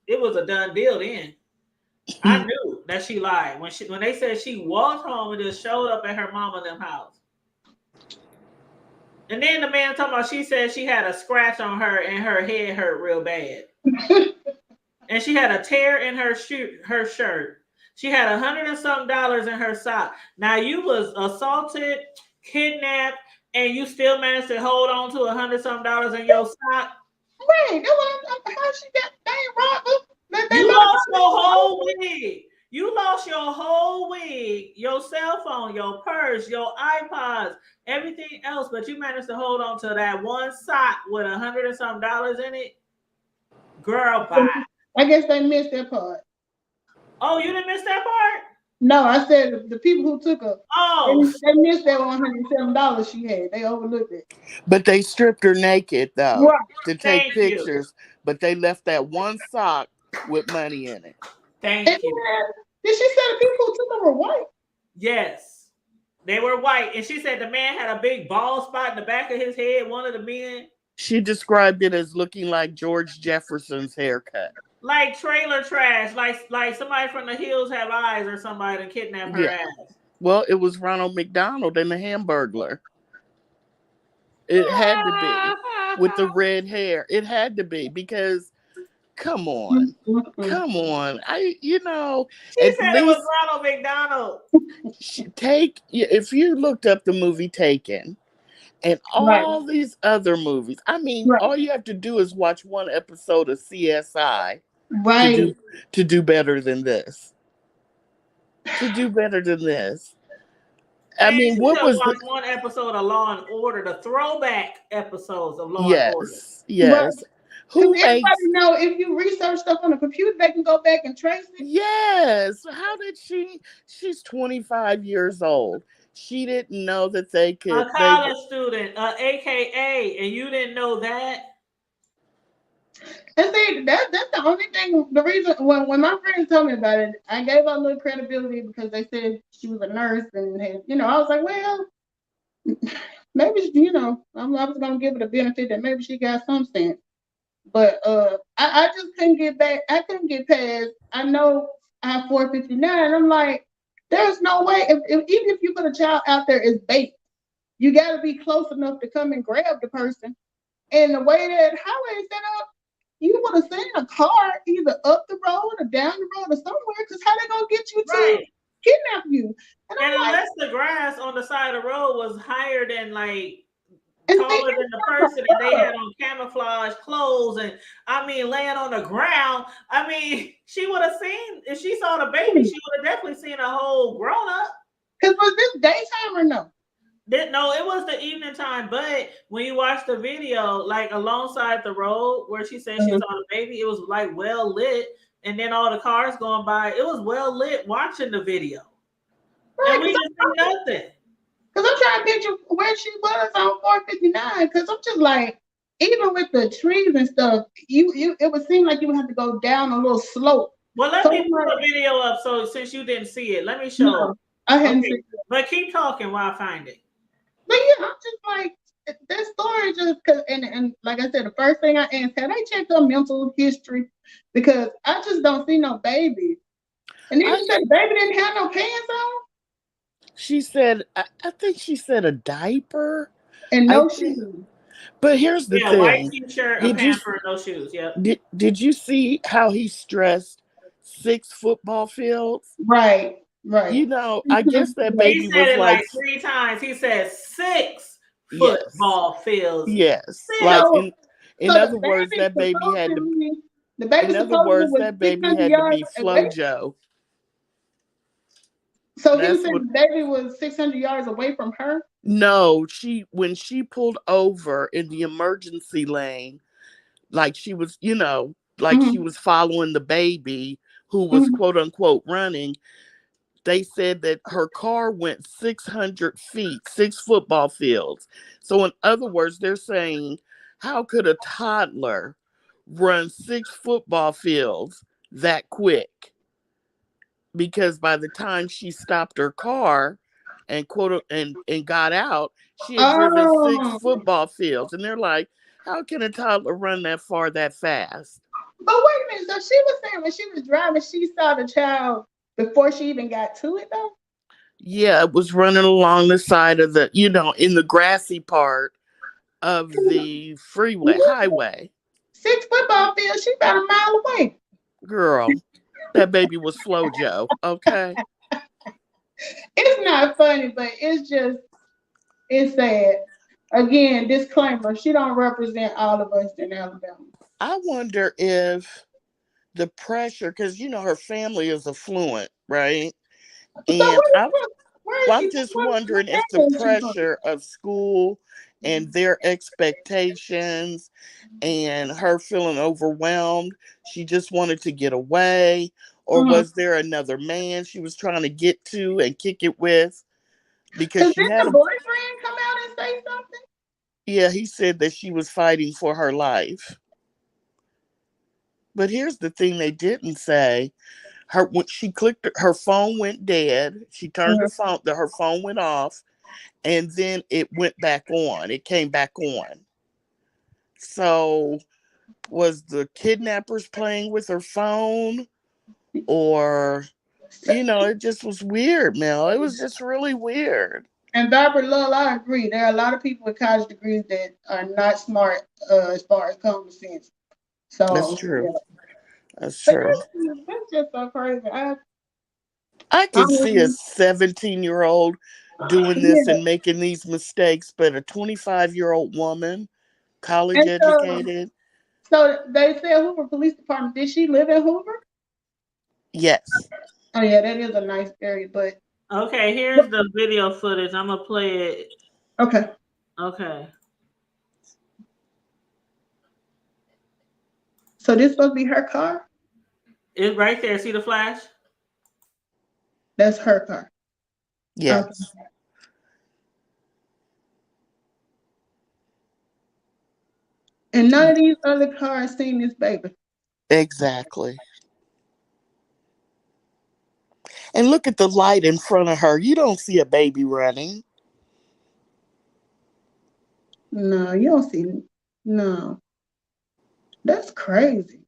It was a done deal then. I knew that she lied when they said she walked home and just showed up at her mama and them house. And then the man talking about, she said she had a scratch on her and her head hurt real bad. And she had a tear in her shirt. She had $100 and something in her sock. Now you was assaulted, kidnapped, and you still managed to hold on to $100 something in your sock. Right. How she got robbed? You lost your whole wig. You lost your whole wig, your cell phone, your purse, your iPods, everything else, but you managed to hold on to that one sock with $100 and something in it. Girl, bye. I guess they missed that part. Oh, you didn't miss that part? No, I said the people who took her. Oh, they missed that $107 she had. They overlooked it. But they stripped her naked though, right, to take pictures. But they left that one sock with money in it. Thank you. Did she say the people who took her were white? Yes, they were white. And she said the man had a big bald spot in the back of his head, one of the men. She described it as looking like George Jefferson's haircut. Like trailer trash, like somebody from the Hills Have Eyes or somebody to kidnap her ass. Well, it was Ronald McDonald and the Hamburglar. It had to be with the red hair. It had to be because, come on. She said it was Ronald McDonald. If you looked up the movie Taken and all these other movies, I mean, all you have to do is watch one episode of CSI to do better than this. I mean, what was one episode of Law and Order, the throwback episodes of Law and Order? Yes. Everybody know if you research stuff on the computer, they can go back and trace it. Yes. How did she's 25 years old. She didn't know that they could. A college student, AKA, and you didn't know that? And see, that's the only thing, the reason, when my friends told me about it, I gave her a little credibility because they said she was a nurse and had, I was like, well, maybe, I was going to give it a benefit that maybe she got some sense. But I just couldn't get back. I couldn't get past. I know I have 459. I'm like, there's no way. Even if you put a child out there as bait, you got to be close enough to come and grab the person. And the way that highway is set up, you would have seen a car either up the road or down the road or somewhere, because how they gonna get you to Right. kidnap you? And And I'm like, unless the grass on the side of the road was higher than like and see, taller than it's the not person, and they up. had on camouflage clothes, and I mean laying on the ground. I mean, she would have seen, if she saw the baby, she would have definitely seen a whole grown up. Because was this daytime or no? No, it was the evening time, but when you watch the video, like alongside the road where she said she saw the baby, it was like well lit, and then all the cars going by, it was well lit watching the video. Right, And we didn't see nothing. because I'm trying to picture where she was on 459. Because I'm just like, even with the trees and stuff, it would seem like you would have to go down a little slope. Well, let So me I'm put like, the video up. So since you didn't see it, let me show no, it. I hadn't Okay, seen it. but keep talking while I find it. But yeah, I'm just like, this story just, cause, and like I said, the first thing I asked, have they checked her mental history? Because I just don't see no baby. And then she said the baby didn't have no pants on She said, I think she said a diaper. and I no think, shoes. but here's the Yeah, white thing. t-shirt, a Did you pamper, no shoes. Yep. did you see how he stressed 6 football fields? Right, right. You know, I guess that He baby said was it like, like 3 times. He said 6 yes, football fields. yes. 6. Like So, in so the other words, baby that baby had to. supposedly, the baby In other supposedly words, was that baby 600 had to yards be away. FloJo. So he was That's saying what. the baby was 600 yards away from her. No, when she pulled over in the emergency lane, like she was, like she Mm-hmm. was following the baby who was Mm-hmm. quote unquote running. They said that her car went 600 feet, 6 football fields. So, in other words, they're saying, how could a toddler run 6 football fields that quick? Because by the time she stopped her car and and got out, she had driven 6 Oh, football fields. And they're like, how can a toddler run that far that fast? but wait a minute. So she was saying when she was driving, she saw the child before she even got to it, though. Yeah, it was running along the side of in the grassy part of the highway. 6 football fields. She about a mile away. Girl, that baby was FloJo, okay? It's not funny, but it's sad. Again, disclaimer: she don't represent all of us in Alabama. I wonder if the pressure, because her family is affluent, right? So And where is I'm she? just What wondering if the area is she from? pressure of school and their expectations and her feeling overwhelmed, she just wanted to get away, or was there another man she was trying to get to and kick it with? Because Because she did had the boyfriend come out and say something? yeah, he said that she was fighting for her life. But here's the thing they didn't say. When she clicked, her phone went dead. She turned her phone went off, and then it went back on. It came back on. So was the kidnappers playing with her phone, or it just was weird, Mel. It was just really weird. And Barbara Lowell, I agree. There are a lot of people with college degrees that are not smart as far as common sense. That's So true. yeah. That's But true. that's just so crazy. I can see a Honestly, 17-year-old doing this yeah. and making these mistakes, but a 25-year-old woman, college And educated, so they said Hoover Police Department. Did she live in Hoover? yes. Oh yeah, that is a nice area, but Okay, here's the video footage. I'm gonna play it. okay. Okay. So this supposed to be her car? It's right there. See the flash? That's her car. Yes. Okay. And none of these other cars seen this baby. Exactly. And look at the light in front of her. You don't see a baby running. No, you don't see. No, that's crazy.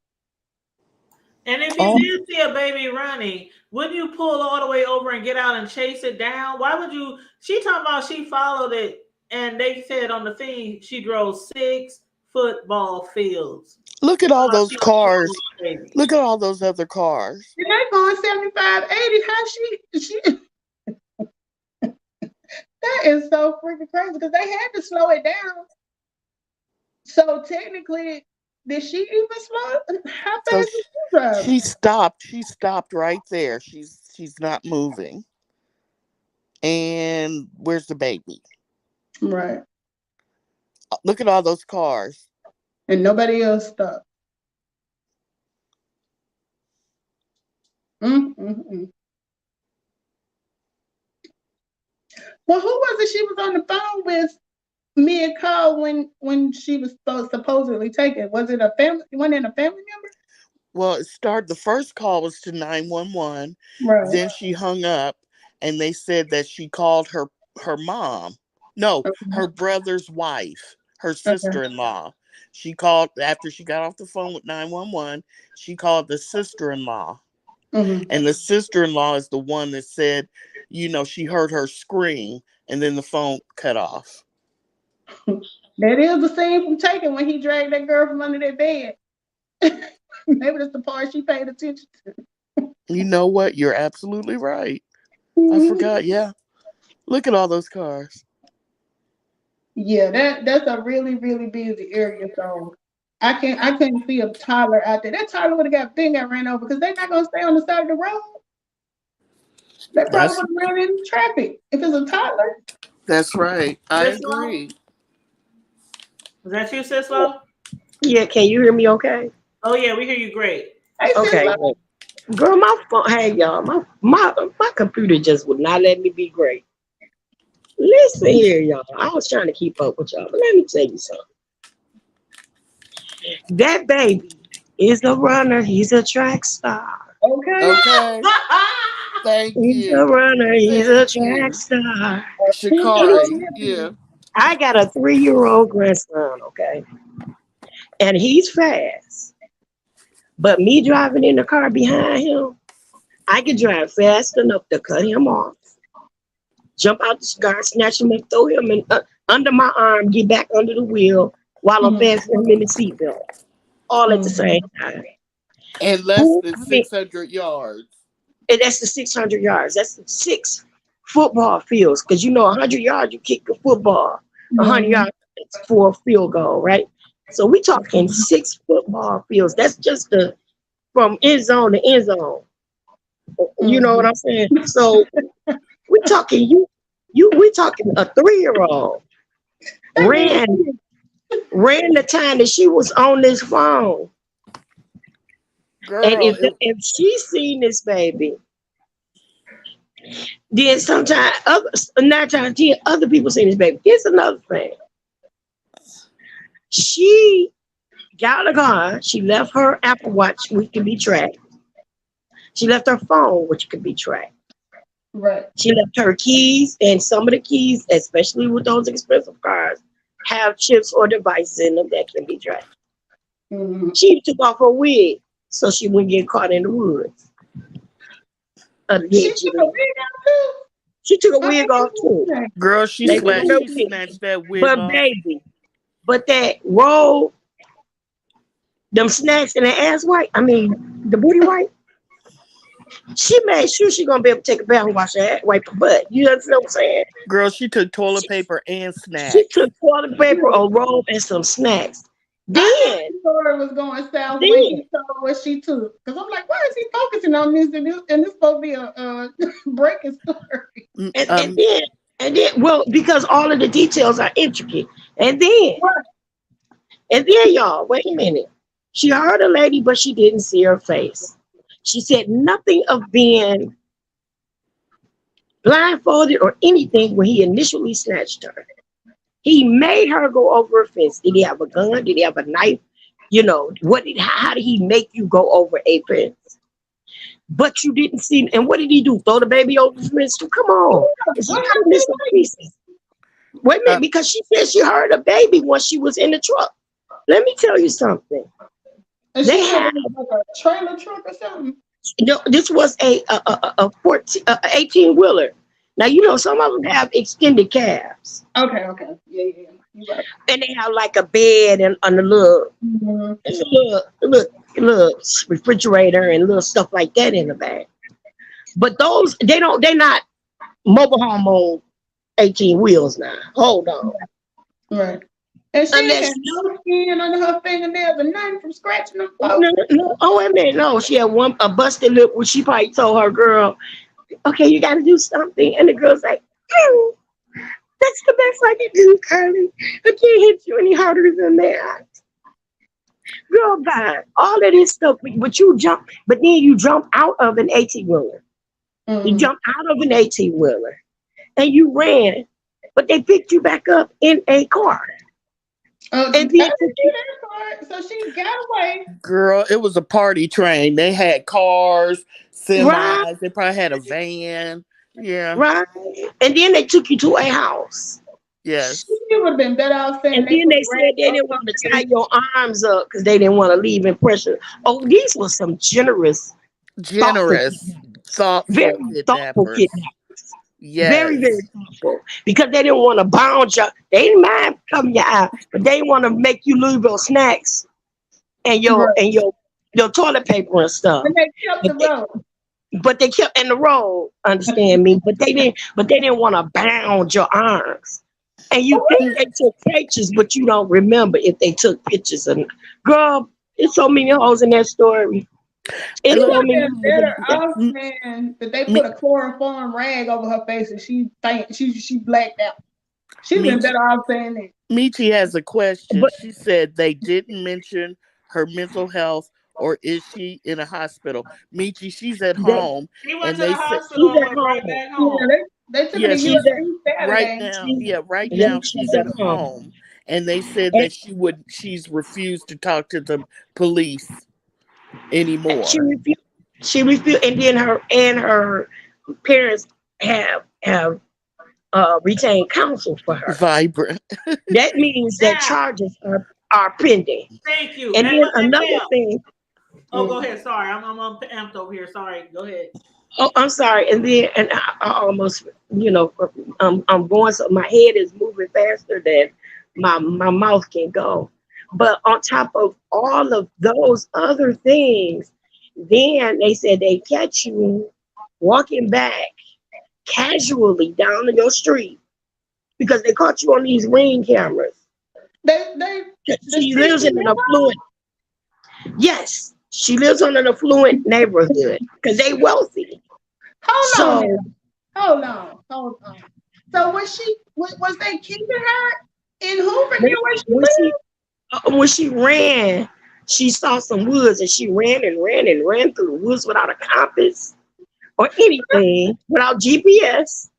And if you Oh, did see a baby running, wouldn't you pull all the way over and get out and chase it down? Why would you? She talking about she followed it, and they said on the thing she drove 6 football fields. Look at all those She was cars. crazy. Look at all those other cars. And they going 75, 80. How she that is so freaking crazy because they had to slow it down. So technically, did she even slow? How So fast was she driving? she stopped. She stopped right there. She's not moving. And where's the baby? Right. Look at all those cars. And nobody else stopped. Mm. Well, who was it she was on the phone with mid-call when she was supposedly taken? Was it a family? One in a family member? Well, the first call was to 911. Right. Then she hung up and they said that she called her mom. No, her brother's wife, her sister-in-law. She called after she got off the phone with 911. She called the sister-in-law. And the sister-in-law is the one that said, she heard her scream and then the phone cut off. That is the scene from Taken when he dragged that girl from under that bed. Maybe that's the part she paid attention to. You know what? You're absolutely right. I forgot. Yeah. Look at all those cars. Yeah, that's a really, really busy area. So I couldn't see a toddler out there. That toddler would have got ran over because they're not gonna stay on the side of the road. They probably would have ran into traffic if it's a toddler. That's right. I Sis agree. Is that you, Sislo? Yeah, can you hear me okay? Oh yeah, we hear you great. Hey, Okay. Sislo. Girl, my phone, hey y'all, my computer just would not let me be great. Listen here, y'all. I was trying to keep up with y'all, but let me tell you something. That baby is a runner. He's a track star. Okay. Thank He's you. a runner. He's a Thank you. track star. Shakari. Yeah. I got a 3-year-old grandson, okay? And he's fast. But me driving in the car behind him, I can drive fast enough to cut him off, jump out the car, snatch him and throw him under my arm, get back under the wheel while I'm fastening him in the seatbelt, all at the same time. And less than 600 yards. And that's the 600 yards. That's the 6 football fields. Because 100 yards, you kick a football. 100 yards for a field goal, right? So we talking 6 football fields. That's just from end zone to end zone. You know what I'm saying? So we talking we talking a 3-year-old ran the time that she was on this phone. Girl, and if she seen this baby, then sometimes 9 times 10 other people seen this baby. Here's another thing. She got a car. She left her Apple Watch, which can be tracked. She left her phone, which could be tracked. Right. She left her keys, and some of the keys, especially with those expensive cars, have chips or devices in them that can be tracked. She took off her wig so she wouldn't get caught in the woods. She took a wig off too? She took a wig off too. Girl, she snatched that wig off. But baby, that roll, them snacks and the ass white, the booty white, she made sure she gonna be able to take a bath and wash her ass, wipe her butt. You understand what I'm saying? Girl, she took toilet paper and snacks. She took toilet paper, a roll, and some snacks. Then the story was going south when he told what she took. Because I'm like, why is he focusing on this? And this supposed to be a breaking story. And then, well, because all of the details are intricate. And then, y'all, wait a minute. She heard a lady, but she didn't see her face. She said nothing of being blindfolded or anything when he initially snatched her. He made her go over a fence. Did he have a gun? Did he have a knife? How did he make you go over a fence? But you didn't see. And what did he do? Throw the baby over the fence? Come on. Wait a minute, because she said she heard a baby when she was in the truck. Let me tell you something. They had like a trailer truck or something. No, this was a 18-wheeler. Now, some of them have extended cabs. Okay. Yeah. Right. And they have like a bed and a little, there's a little refrigerator and little stuff like that in the back. But those, they're not mobile home on 18 wheels now. Hold on. Right. And she ain't Unless had no skin under her fingernails and nothing from scratching them. no, oh wait a minute, no, she had a busted lip where she probably told her girl, okay, you gotta do something. And the girl's like, that's the best I can do, Carlee. I can't hit you any harder than that. Girl, bye. All of this stuff, but then you jump out of an 18-wheeler. You jump out of an 18-wheeler and you ran, but they picked you back up in a car. Oh, and then, so she got away. Girl, it was a party train. They had cars, semis. Right. They probably had a van. Yeah. Right. And then they took you to a house. Yes. She would have been better off saying. And then they said they didn't want to tie your arms up because they didn't want to leave impression. Oh, these were some generous, thoughtful very thoughtful kidnappers. kidnappers. Yes. Very, very thoughtful. Because they didn't want to bound you. They didn't mind coming your eye, but they want to make you lose your snacks and your toilet paper and stuff. And they kept the road. But they kept in the road, understand me? But they didn't want to bound your arms. And you think they took pictures, but you don't remember if they took pictures. And girl, it's so many holes in that story. It's so many holes better off, man, that they put a chloroform rag over her face and she blacked out. She's been better off saying that. Michi has a question. She said they didn't mention her mental health, or is she in a hospital? Michi, she's at home. She went to the hospital and went right back home. Yeah, they took her to USC Saturday. Right now she's at home. And they said that she's refused to talk to the police anymore. She refused, and then her parents have retained counsel for her. Vibrant. That means that charges are pending. Thank you. And then another thing. Oh, go ahead. Sorry, I'm amped over here. Sorry. Go ahead. Oh, I'm sorry. And then I almost, I'm going, so my head is moving faster than my mouth can go. But on top of all of those other things, then they said they catch you walking back casually down your street because they caught you on these Ring cameras. She lives in an affluent. Yes, she lives in an affluent neighborhood because they wealthy. Hold on. So was they keeping her in Hoover near where she lived? When she ran, she saw some woods and she ran through the woods without a compass or anything, without GPS,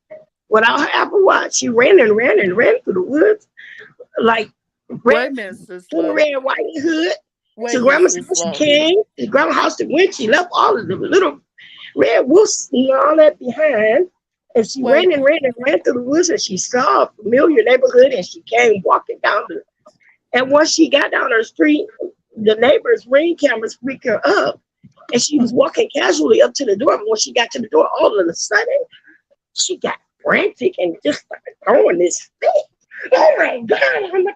without her Apple Watch. She ran through the woods like red, white hood. To grandma's house she came, to grandma's house she went, she left all of the little red wolves and all that behind. And she ran through the woods and she saw a familiar neighborhood and she came walking down the. And once she got down her street, the neighbor's Ring cameras freaked her up. And she was walking casually up to the door. But when she got to the door, all of a sudden, she got frantic and just started throwing this thing. Oh my God. I'm like,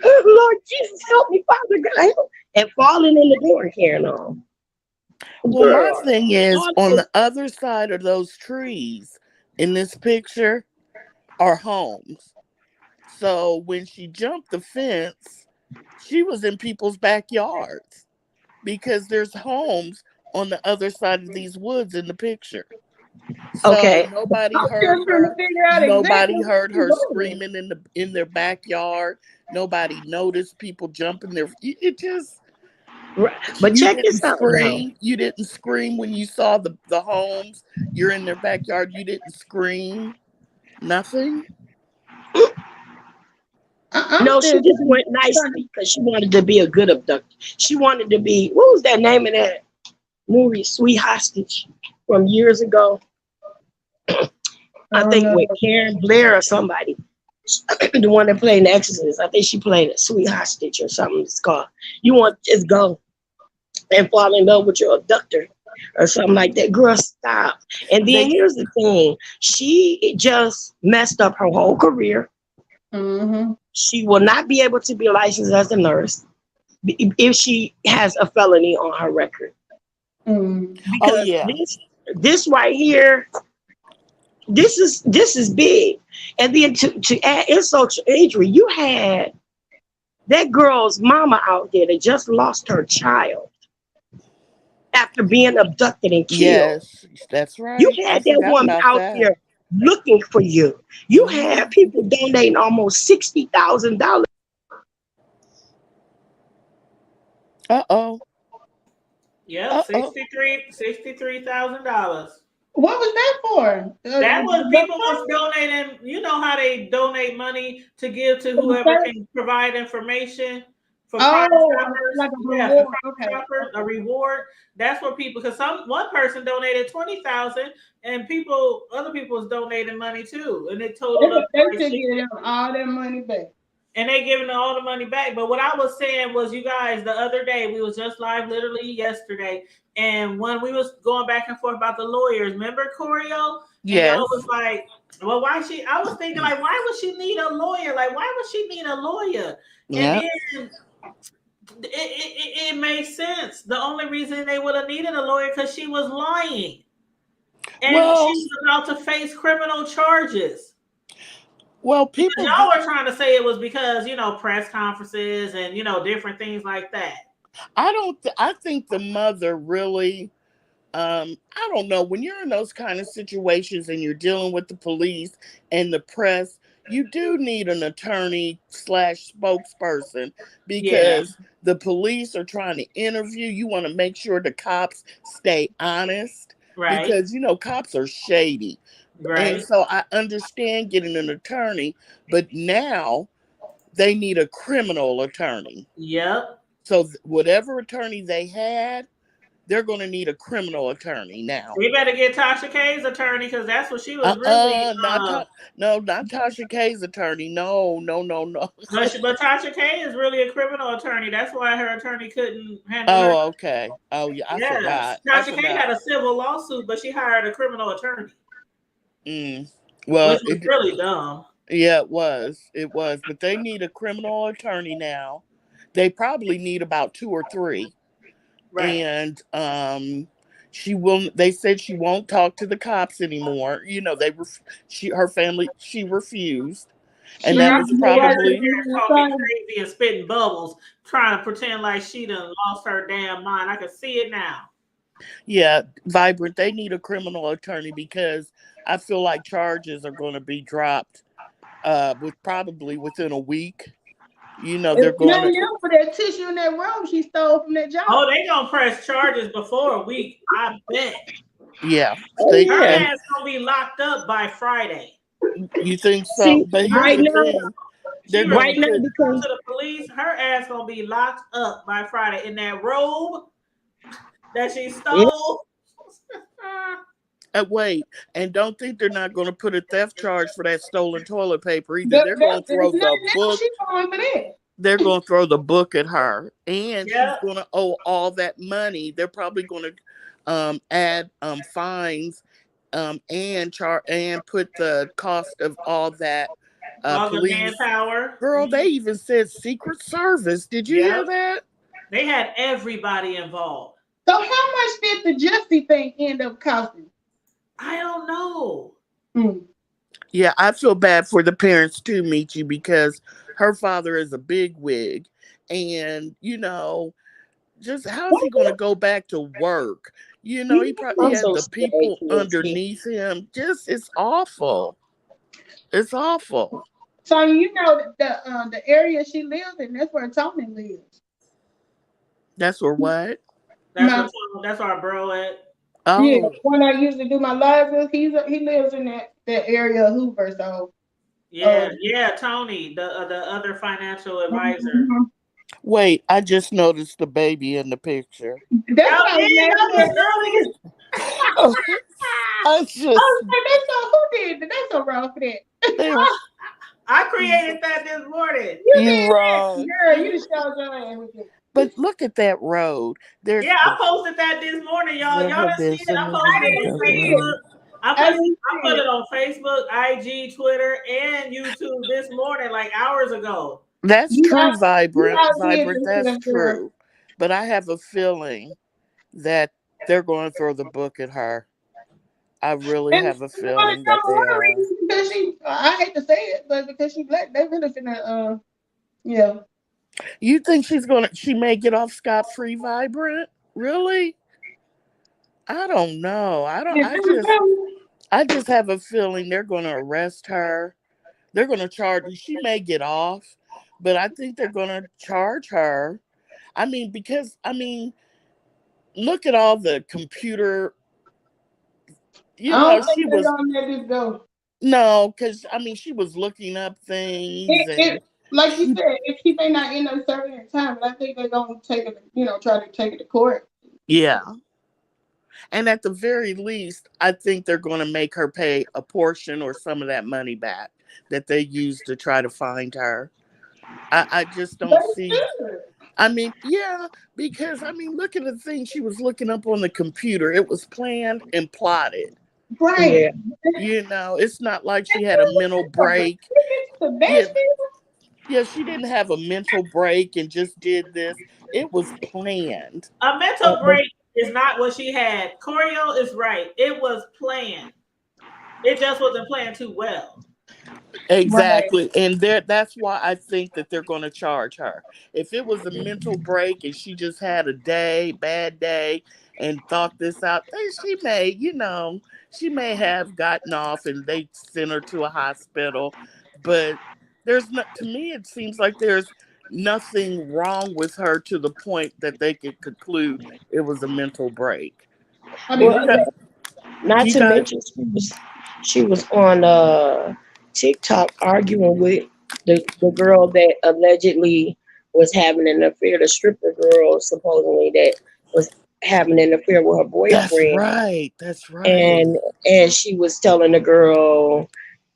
oh, Lord Jesus, help me, Father God, help. And falling in the door and carrying on. Well, my thing is, on the other side of those trees in this picture are homes. So when she jumped the fence, she was in people's backyards because there's homes on the other side of these woods in the picture. So nobody heard her. Nobody heard her screaming in their backyard. Nobody noticed people jumping there. It just. But check this out. You didn't scream when you saw the homes. You're in their backyard. You didn't scream. Nothing. No, she just went nicely because she wanted to be a good abductor. She wanted to be, what was that name of that movie, Sweet Hostage, from years ago? I think with Karen Blair or somebody. The one that played in The Exorcist. I think she played a Sweet Hostage or something it's called. You want to just go and fall in love with your abductor or something like that. Girl, stop. And then here's the thing. She just messed up her whole career. Mm-hmm. She will not be able to be licensed as a nurse if she has a felony on her record. Mm. Oh Because yeah. this right here, this is big. And then to add insult to injury, you had that girl's mama out there that just lost her child after being abducted and killed. Yes, that's You right. I had that forgot woman about out that. there looking for you. You Hmm. had people donating almost $60,000. Uh-oh. Yep, Uh-oh. $63,000. What was that for? That was The people was donating. You know how they donate money to give to whoever church? can provide information for Crime Oh, Stoppers. like a Yeah, for reward. Crime Okay. Stoppers, a reward. That's what people. Because one person donated 20,000, and other people was donating money too, and it totaled up They to like should 60. give them all their money back. And they giving all the money back. But what I was saying was, you guys, the other day we was just live, literally yesterday, and when we was going back and forth about the lawyers, remember Corio? And Yes. y'all was like, well, why she? I was thinking, like, why would she need a lawyer? Like, why would she need a lawyer? And Yeah. then it made sense. The only reason they would have needed a lawyer because she was lying, and Well, she was about to face criminal charges. Well, Because people, y'all were trying to say it was because, press conferences and, different things like that. I think the mother really, I don't know, when you're in those kind of situations and you're dealing with the police and the press, you do need an attorney / spokesperson Yeah, because the police are trying to interview. You want to make sure the cops stay honest right, because, cops are shady. And right. so I understand getting an attorney, but now they need a criminal attorney. Yep. So whatever attorney they had, they're going to need a criminal attorney now. We better get Tasha K's attorney because that's what she was really. Not Tasha K's attorney. No. But Tasha K is really a criminal attorney. That's why her attorney couldn't handle her. Oh, okay. Oh, yeah. I Yes, forgot. Tasha K had a civil lawsuit, but she hired a criminal attorney, Well, which was really dumb. yeah, it was. It was. But they need a criminal attorney now. They probably need about 2 or 3. Right. And they said she won't talk to the cops anymore. She refused. And that was probably Talking crazy and spitting bubbles, trying to pretend like she done lost her damn mind. I can see it now. Yeah, Vibrant, they need a criminal attorney because I feel like charges are going to be dropped probably within a week. They're It's going nothing to. else for that tissue in that room she stole from that job. Oh, they gonna press charges before a week, I bet. Yeah. Her ass gonna be locked up by Friday. You think so? See, But right now, because to the police, her ass gonna be locked up by Friday in that robe that she stole. Wait, and don't think they're not going to put a theft charge for that stolen toilet paper either. They're going to throw the book. They're going to throw the book at her, and she's going to owe all that money. They're probably going to add fines and put the cost of all that all police the manpower. Girl, they even said Secret Service. Did you hear that? They had everybody involved. So how much did the Jussie thing end up costing? I don't know. Yeah, I feel bad for the parents too, Michi, because her father is a bigwig, and just how's he going to go back to work? He probably has the people underneath him. It's awful. It's awful. So the area she lives in, that's where Tony lives. That's where what? That's our bro at. Oh. Yeah, when I used to do my lives with, he lives in that area of Hoover. So Tony, the other financial advisor. Wait, I just noticed the baby in the picture. That's I was like, who did that? That's so wrong for that. I created that this morning. You wrong. Girl, you just showed your ass with it. But look at that road. I posted that this morning, y'all. Y'all didn't see it. I I didn't I see put it. it on Facebook, IG, Twitter, and YouTube this morning, like hours ago. That's You true, out, you Vibrant. out here Vibrant, this that's little girl. true. But I have a feeling that they're going to throw the book at her. I really And have a for the feeling that number they one are. reason because I hate to say it, but because she black, they really finna, yeah. You think she may get off scot free, Vibrant? Really? I don't know. Yeah, I just have a feeling they're gonna arrest her. They're gonna charge she may get off, but I think they're gonna charge her. I mean, because look at all the computer, I don't think she they're was gonna let this go. no, because she was looking up things and Like you she said, if she may not end up serving her time, but I think they're gonna take it, try to take it to court. yeah. And at the very least, I think they're going to make her pay a portion or some of that money back that they used to try to find her. I just don't That's see. good. Yeah, because look at the thing she was looking up on the computer. It was planned and plotted. Right. Yeah. It's not like she had a mental break. The best Yeah, thing. yeah, she didn't have a mental break and just did this. It was planned. A mental break is not what she had. Corio is right. It was planned. It just wasn't planned too well. Right. Exactly. And that's why I think that they're going to charge her. If it was a mental break and she just had a bad day, and thought this out, then she may have gotten off and they sent her to a hospital. But there's not, to me, it seems like there's nothing wrong with her to the point that they could conclude it was a mental break. I Do mean, you Well, got, do not you to guys? mention she was on TikTok arguing with the girl that allegedly was having an affair, the stripper girl supposedly that was having an affair with her That's boyfriend, right. That's right. and she was telling the girl,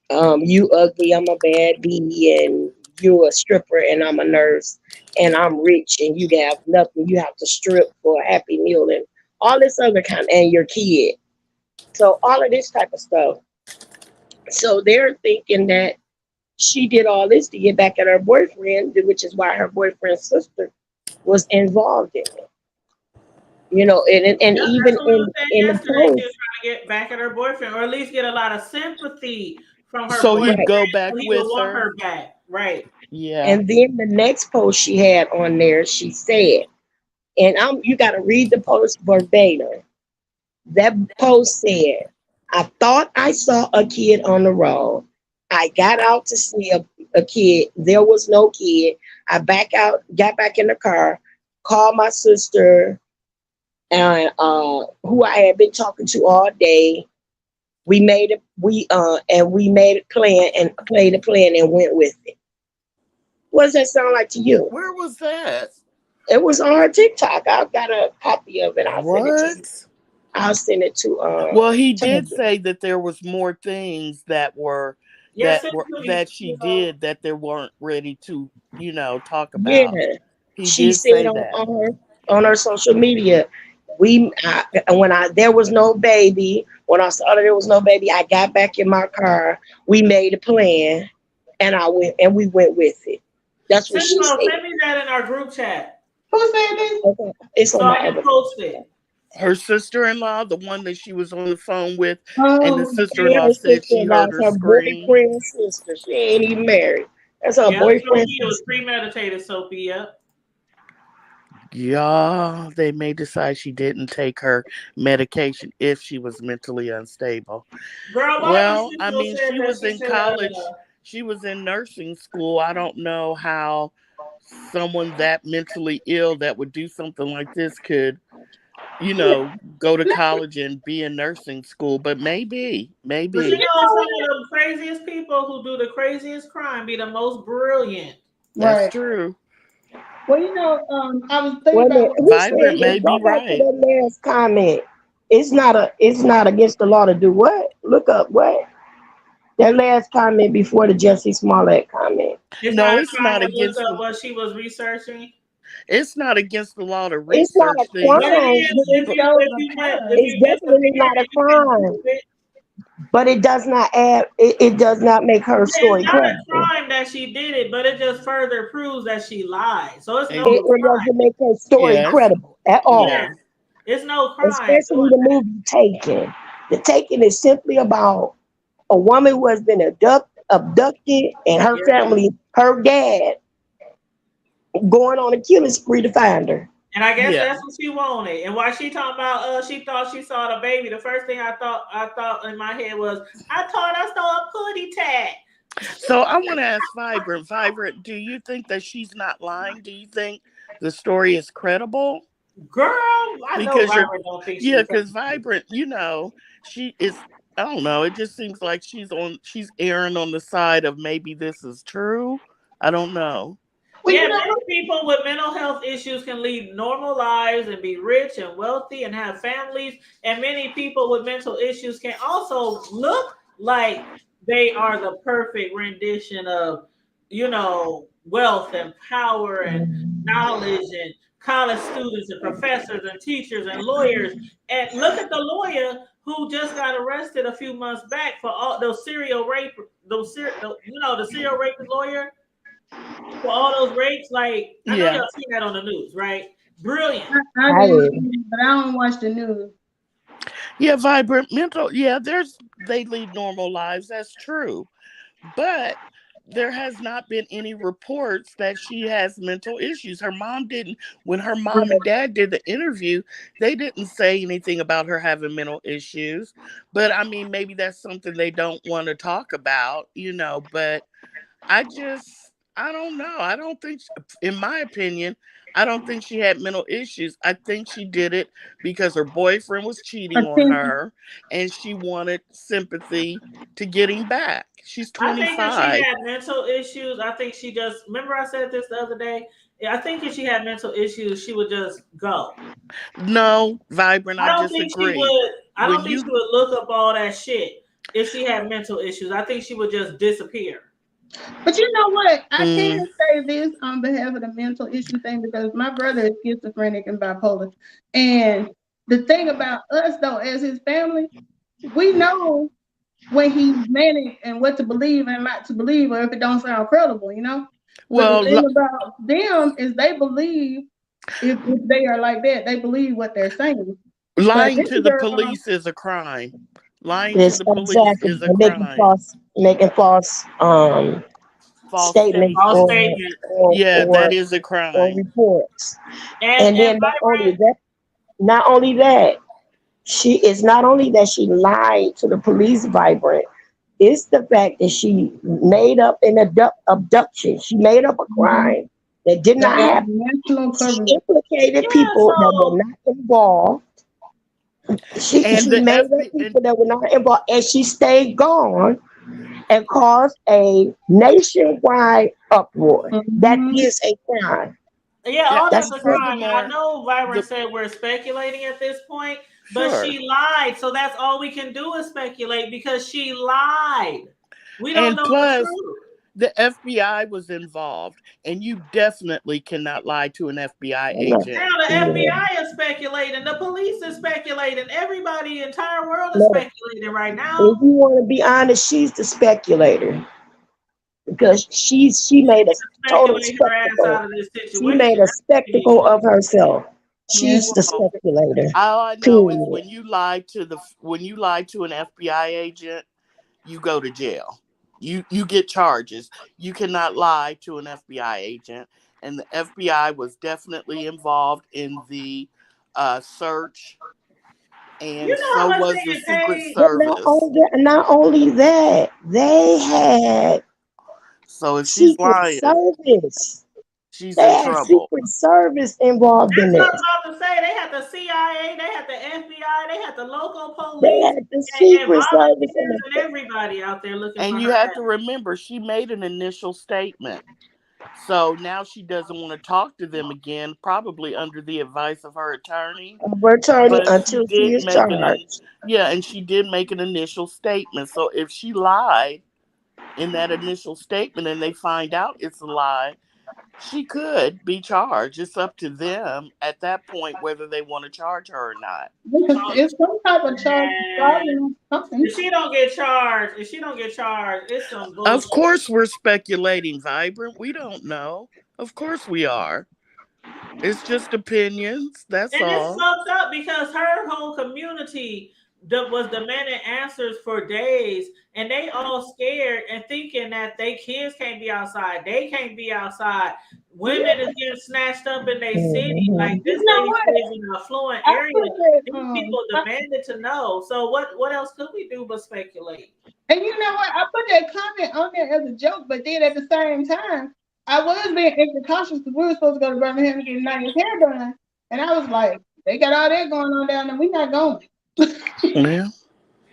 you ugly, I'm a bad bee, and you a stripper and I'm a nurse and I'm rich and you have nothing. You have to strip for a happy meal and all this other kind and your kid. So all of this type of stuff. So they're thinking that she did all this to get back at her boyfriend, which is why her boyfriend's sister was involved in it. And Yep, even that's what we were saying in the yesterday. She was post, trying to get back at her boyfriend, or at least get a lot of sympathy from her So boyfriend, he'd right. go so back he would with want her. her back. Right. Yeah. And then the next post she had on there, she said, and you got to read the post verbatim. That post said, I thought I saw a kid on the road. I got out to see a kid. There was no kid. I got back in the car, called my sister, and who I had been talking to all day. We made it. We made a plan and played a plan and went with it. What does that sound like to you? Where was that? It was on her TikTok. I've got a copy of it. I'll send it to you. What? I'll send it to Well, he did Tanya. say that there was more things Yes, it that she did that they weren't ready to, talk Yeah, about. He she did said say that. on her social media, when I there was no baby. When I saw that there was no baby, I got back in my car. We made a plan, and we went with it. That's what she said. Send me that in our group chat who said this? Okay, it's so on my I can other. post it. Her sister-in-law, the one that she was on the phone with, and the Oh, Yeah, sister-in-law her said she sister-in-law heard is her her scream. boyfriend's sister. She ain't even married. That's her Yep, boyfriend's Sophia was sister. premeditated, Sophia. Yeah, they may decide she didn't take her medication if she was mentally unstable. Girl, why you Well, sister said she that was she in said college. She was in nursing school. I don't know how someone that mentally ill that would do something like this could, go to college and be in nursing school. But maybe, but maybe. some of the craziest people who do the craziest crime be the most brilliant. That's right. true. Well, I was thinking Wait a about minute. what Who you said Vibrant said. that? may be Go back to right. that last comment. It's not against the law to do what? Look up what? That last comment before the Jesse Smollett comment. It's No, not a it's crime not to look against up the what she was researching. it's not against the law to It's not a research things. But it crime, is but It if shows you a went pattern. if it's you definitely not disappeared a and you can crime. prove it. but it does not add. It does not make her story It's not a credible. crime that she did it, but it just further proves that she lied. So it's no And It crime. doesn't make her story yes, credible at Yes, all. it's no crime Especially doing the movie Taken. The Taken is simply about a woman who has been abducted and that. her Yeah. family, her dad, going on a killing spree to find her. And I guess yeah. that's what she wanted. And while she talking about she thought she saw the baby, the first thing I thought in my head was I thought I saw a putty tat. So I want to ask Vibrant. Vibrant, do you think that she's not lying? Do you think the story is credible? Girl, I know Because Vibrant don't think yeah, she's because Vibrant, she is. I don't know. It just seems like she's erring on the side of maybe this is true. I don't know. Well, yeah, you know, many people with mental health issues can lead normal lives and be rich and wealthy and have families. And many people with mental issues can also look like they are the perfect rendition of, wealth and power and knowledge and college students and professors and teachers and lawyers. And look at the lawyer who just got arrested a few months back for all those serial rape, the serial rapist lawyer for all those rapes. Like, I know Yeah. y'all seen that on the news, right? Brilliant. I didn't, but I don't watch the news. Yeah, Vibrant mental. Yeah, they lead normal lives. That's true. But there has not been any reports that she has mental issues. Her mom didn't, when her mom and dad did the interview, they didn't say anything about her having mental issues. But I mean, maybe that's something they don't want to talk about, but I don't know. I don't think, in my opinion, I don't think she had mental issues. I think she did it because her boyfriend was cheating on Attention. her and she wanted sympathy to get him back. She's I think if she 25. had mental issues, I think she just, remember I said this the other day? I think if she had mental issues, she would just go. No, Vibrant, I I don't think she disagree. would. I don't When think you, she would look up all that shit if she had mental issues. I think she would just disappear. But you know what? I can mm, say this on behalf of the mental issue thing because my brother is schizophrenic and bipolar. And the thing about us, though, as his family, we know when he's manic and what to believe and not to believe, or if it don't sound credible, you know? But the well, thing about them is they believe, if they are like that, they believe what they're saying. But lying this to the girl, police is a crime. Lying to It's the police exactly is a and crime. making false False statements False statements. statement. Yeah, that is a or crime. reports. And And and then Vibrant, not only that, she is not only that she lied to the police, Vibrant. It's the fact that she made up an abduction. She made up a crime that did not the happen. national She coverage. implicated yeah, people that were so not involved. And She the made up FBI, and people that were not involved, and she stayed gone and caused a nationwide uproar. That Mhm. is a crime. yeah, yeah, all That's that's and a a crime. And I furthermore, know the Vibrant said we're speculating at this point, but sure. she lied. So that's all we can do is speculate because she lied. We don't And know the plus, truth. the FBI was involved, and you definitely cannot lie to an FBI agent. Now the crime. FBI is speculating, the police is speculating, everybody, the entire world is No, speculating right if now. you want to be honest, she's the speculator because she made a total Speculate her ass spectacle. out of this She situation. made a That's what she spectacle of herself. Yes. She's the Well, speculator. all I know is Period. when you lie to an FBI agent, you go to jail. You get charges. You cannot lie to an FBI agent, and the FBI was definitely involved in the search, You and know how so much was they the get Secret paid? But Service. not only that, they had So if she's Secret lying, Service. she's They in had trouble. Secret Service involved in That's what I'm this. about to say. They had the CIA, they had the FBI, they had the local They police, had the and Secret Service volunteers in and it. everybody out there looking for And her you have to ass. remember, she made an initial statement. So now she doesn't want to talk to them again, probably under the advice of her attorney. Returning But she until she did is make charged. yeah, and she did make an initial statement. So if she lied in that initial statement and they find out it's a lie, She could be charged. It's up to them at that point whether they want to charge her or not. It's some type of charge, Man, something. if she don't get charged, it's some Of bullshit. course, we're speculating, Vibrant. We don't know. Of course, we are. It's just opinions. That's And it's all. fucked up because her whole community was demanding answers for days, and they all scared and thinking that they kids can't be outside. They can't be outside. Women is getting snatched up in their city. Like You this know lady what? stays in an affluent I area. put that, These people demanded to know. So what else could we do but speculate? and you know what? I put that comment on there as a joke, but then at the same time, I was being extra cautious because we were supposed to go to Birmingham to get Nadia's hair done, and I was like, they got all that going on down there. We're not going. Yeah.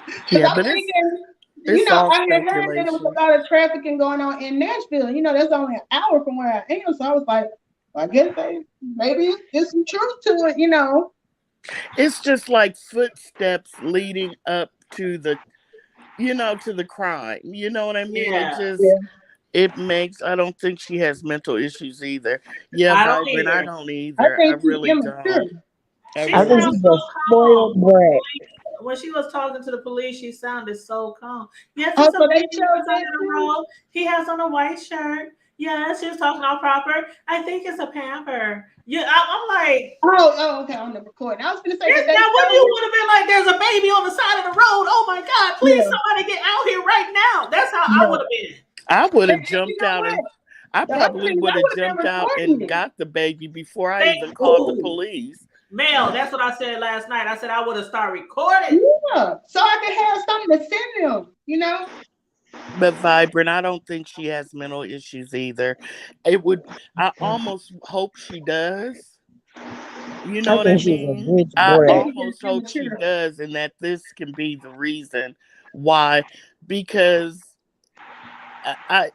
Because Yeah, I'm but thinking, it's all I had heard that there was speculation. a lot of trafficking going on in Nashville. That's only an hour from where I am. So I was like, well, I guess maybe there's some truth to it. It's just like footsteps leading up to the crime. You know what I mean? It Yeah. just it makes. I don't think she has mental issues either. Yeah, I don't Vibrant. I either. don't I either. I think she's really immature. don't. I She I think really sounds she's so a calm. spoiled brat. When she was talking to the police, she sounded so calm. Yes, Oh, it's a so they baby on showed the side that of the too? road. He has on a white shirt. Yes, she was talking all proper. I think it's a pamper. Yeah, I'm like, Oh, okay, on the recording. I was gonna say, yes, did they now what show you it? would have been like, there's a baby on the side of the road. Oh my God, please Yeah, somebody get out here right now. That's how I yeah. would have been. I would have And you jumped know out and what? I The other probably thing, would I have would have jumped been out recording and it. got the baby before I Thank even called the you. police. Mel, that's what I said last night. I said I would have started recording. Yeah, so I could have something to send them. But Vibrant, I don't think she has mental issues either. I almost hope she does. You know I what I think she's a mean? rich I I brat. think almost it's hope she immature. does, and that this can be the reason why. Because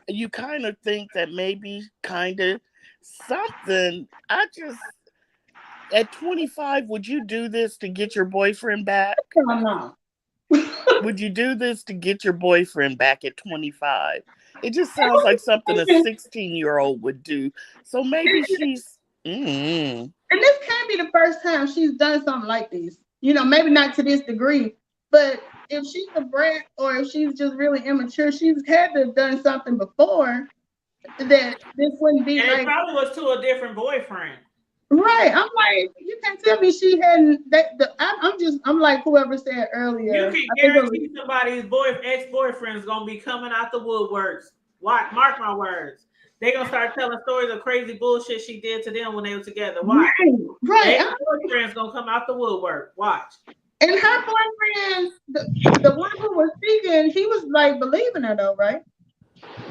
you kind of think that maybe kind of something. At 25, would you do this to get your boyfriend back? Oh, no. Would you do this to get your boyfriend back at 25? It just sounds like something a 16-year-old would do. So maybe she's. And this can't be the first time she's done something like this. Maybe not to this degree, but if she's a brat or if she's just really immature, she's had to have done something before that this wouldn't be And it like. probably was to a different boyfriend. Right. I'm like, you can't tell me she hadn't. I'm like whoever said You earlier. can I think it was, guarantee somebody's ex-boyfriend is gonna be coming out the woodworks. Watch, mark my words. They're gonna start telling stories of crazy bullshit she did to them when they were together. Watch. right. Ex-boyfriend's gonna come out the woodwork. Watch. And her boyfriend, the one who was speaking, he was like believing her though, right?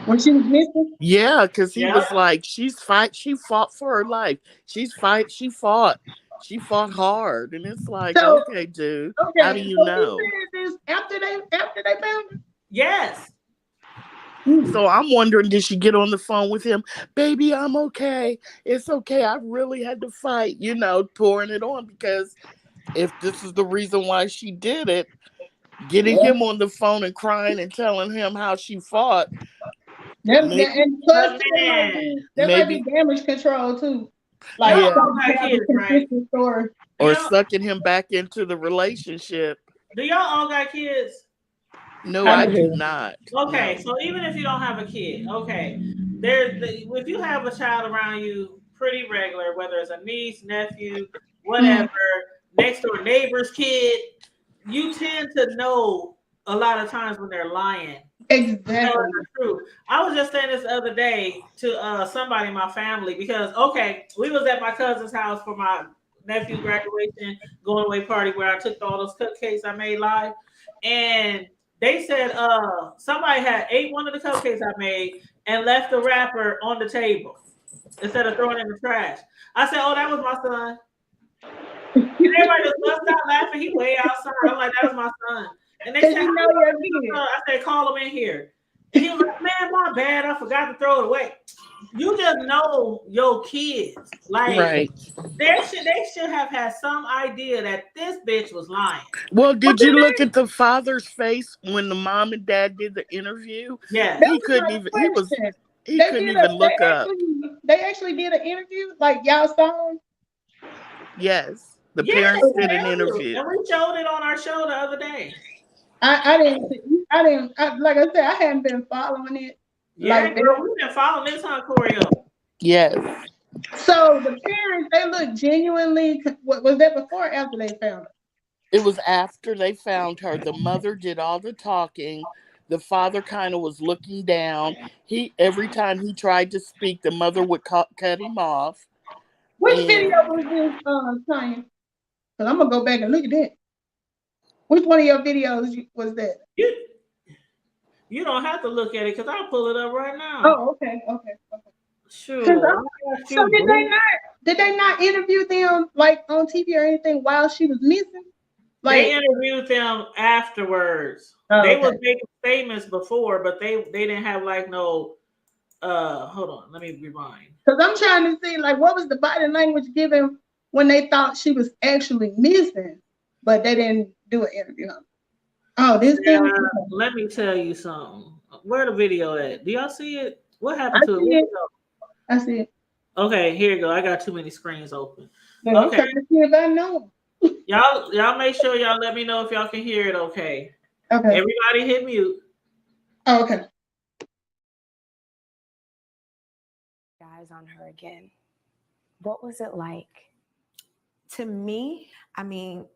When she was missing. Yeah, because he Yeah. was like, she fought for her life. She fought hard. And it's like, So okay, dude, okay, how do you so know? he said this after they found her. Yes. So I'm wondering, did she get on the phone with him? Baby, I'm okay. It's okay. I really had to fight, pouring it on, because if this is the reason why she did it, getting him on the phone and crying and telling him how she fought. And plus, there might be Maybe damage control too. Like Y'all some all got have a kids, right? consistent story. or sucking him back into the relationship. Do y'all all got kids? No, I do not. Okay, No. so even if you don't have a kid, okay, if you have a child around you, pretty regular, whether it's a niece, nephew, whatever, next door neighbor's kid, you tend to know a lot of times when they're lying. Exactly. Telling the truth. I was just saying this the other day to somebody in my family because we was at my cousin's house for my nephew's graduation going away party where I took all those cupcakes I made live, and they said somebody had ate one of the cupcakes I made and left the wrapper on the table instead of throwing it in the trash. I said, "Oh, that was my son." And everybody just bust out laughing. He way outside. I'm like, "That was my son." And they said, I said, "Call him in here." And he was like, "Man, my bad. I forgot to throw it away." You just know your kids. Like, right. They should have had some idea that this bitch was lying. Well, did you look at the father's face when the mom and dad did the interview? Yeah. He couldn't even. He They couldn't did even look up. they actually did an interview, like y'all saw 'em? Yes, the Yes, parents did an interview. interview. And we showed it on our show the other day. Like I said, I hadn't been following it Yeah, like girl, that. we've been following this, huh, Corey? Yes, So the parents, they look genuinely, what was that before or after they found her? it was after they found her. The mother did all the talking. The father kind of was looking down. He every time he tried to speak, the mother would cut him off. Which video And was this, Tanya? Because I'm gonna go back and look at that. Which one of your videos was that? You don't have to look at it because I'll pull it up right now. Oh, okay. Sure. So did they not interview them like on TV or anything while she was missing? Like, They interviewed them afterwards. Oh, they okay. was making statements before, but they didn't have like no. Hold on, let me rewind. Because I'm trying to see like what was the body language given when they thought she was actually missing, but they didn't do an interview. Oh, this thing. Let me tell you something. Where the video at? Do y'all see it? What I happened to see it? it. I see it. Okay, here you go. I got too many screens open. Yeah, I'm Okay, trying to see if I know. y'all make sure y'all let me know if y'all can hear it. Okay. Okay. Everybody hit mute. Oh, okay. Eyes on her again. What was it like? To me, I mean,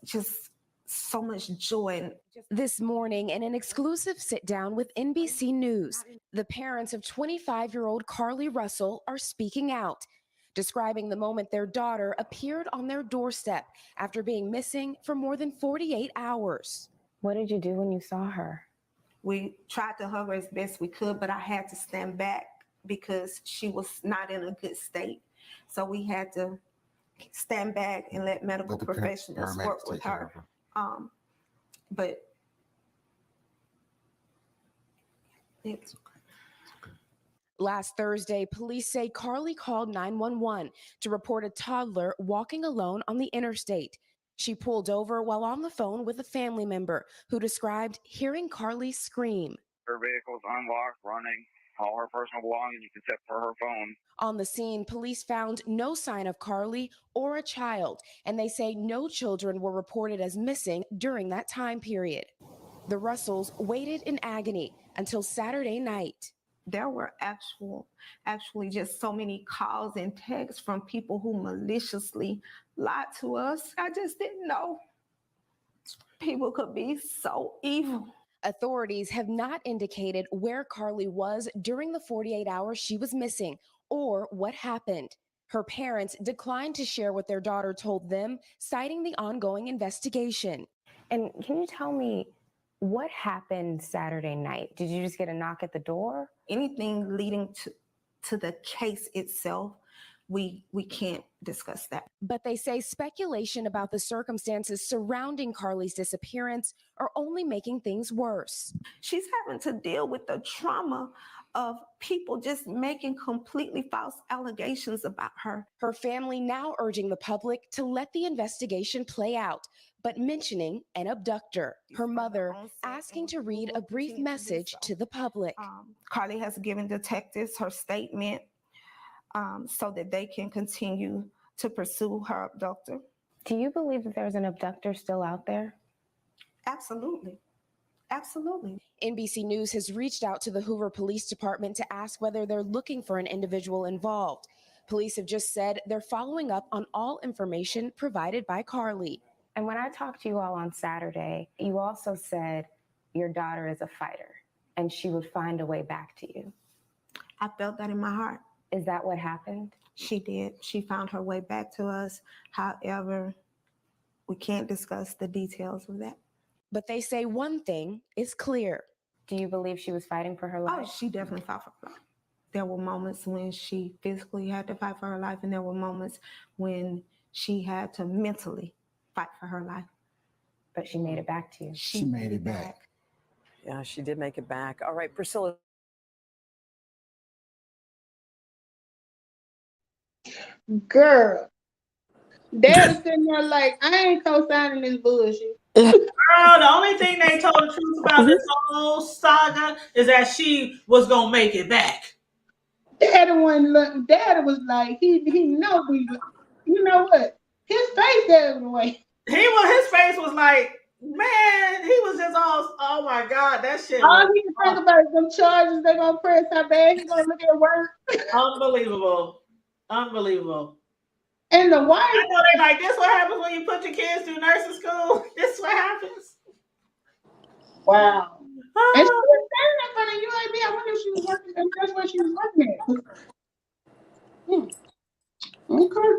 just so much joy. This morning, in an exclusive sit down with NBC News, the parents of 25-year-old Carlee Russell are speaking out, describing the moment their daughter appeared on their doorstep after being missing for more than 48 hours. What did you do when you saw her? We tried to hug her as best we could, but I had to stand back because she was not in a good state. So we had to stand back and let medical professionals work with her. But it's Last Thursday, police say Carlee called 911 to report a toddler walking alone on the interstate. She pulled over while on the phone with a family member who described hearing Carlee scream. Her vehicle's unlocked, running, all her personal belongings except for her phone. On the scene, police found no sign of Carlee or a child, and they say no children were reported as missing during that time period. The Russells waited in agony until Saturday night. There were actually just so many calls and texts from people who maliciously lied to us. I just didn't know people could be so evil. Authorities have not indicated where Carlee was during the 48 hours she was missing or what happened. Her parents declined to share what their daughter told them, citing the ongoing investigation. And can you tell me what happened Saturday night? Did you just get a knock at the door? Anything leading to the case itself, we can't discuss that. But they say speculation about the circumstances surrounding Carlee's disappearance are only making things worse. She's having to deal with the trauma of people just making completely false allegations about her. Her family now urging the public to let the investigation play out, but mentioning an abductor. Her mother asking to read a brief message to the public. Carlee has given detectives her statement so that they can continue to pursue her abductor. Do you believe that there's an abductor still out there? Absolutely. Absolutely. NBC News has reached out to the Hoover Police Department to ask whether they're looking for an individual involved. Police have just said they're following up on all information provided by Carlee. And when I talked to you all on Saturday, you also said your daughter is a fighter and she would find a way back to you. I felt that in my heart. Is that what happened? She did. She found her way back to us. However, we can't discuss the details of that. But they say one thing is clear. Do you believe she was fighting for her life? Oh, she definitely fought for her life. There were moments when she physically had to fight for her life, and there were moments when she had to mentally fight for her life. But she made it back to you. She made it back. Yeah, she did make it back. All right, Priscilla. Girl, Dad's sitting there like, I ain't co-signing this bullshit. Girl, the only thing they told the truth about this whole saga is that she was gonna make it back. Daddy was like, he know we was, you know what? His face gave it away. His face was like, man, he was just all, oh my God, that shit All was he can think about is them charges they gonna press, how bad he gonna look at work. unbelievable. Unbelievable. And the wife, I know they like, this what happens when you put your kids through nursing school. This what happens. wow. And she was standing in front of UAB. I wonder if she was working, if that's where she was working at. Okay.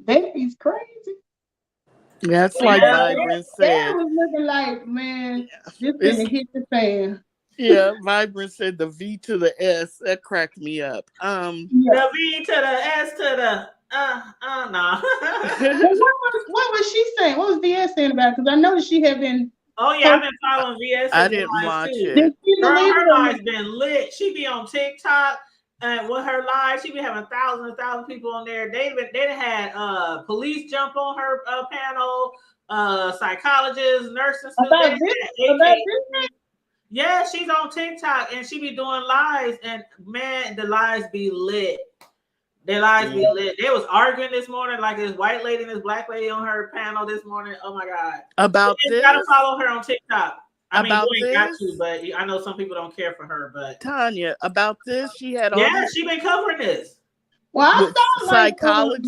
Baby's crazy. That's like Vibrant Dad said. was looking like, man, this It's- finna hit the fan. Yeah, Vibrant said the V to the S. That cracked me up. The V to the S to the no. What was she saying? What was VS saying about it? Because I noticed she had been. Oh yeah, I've been following VS. I didn't lives watch too. it. Girl, her live's been lit. She be on TikTok, and with her live, she be having thousands and thousands of people on there. They had police jump on her panel, psychologists, nurses. About this? Yeah, she's on TikTok and she be doing lives, and man, the lives be lit. Their lives be lit. They was arguing this morning, like this white lady and this black lady on her panel this morning. Oh my God. About you gotta follow her on TikTok. I mean, about you ain't got this? to, but I know some people don't care for her. But Tanya, about this, she had all yeah, these she been covering this. Well, I with thought like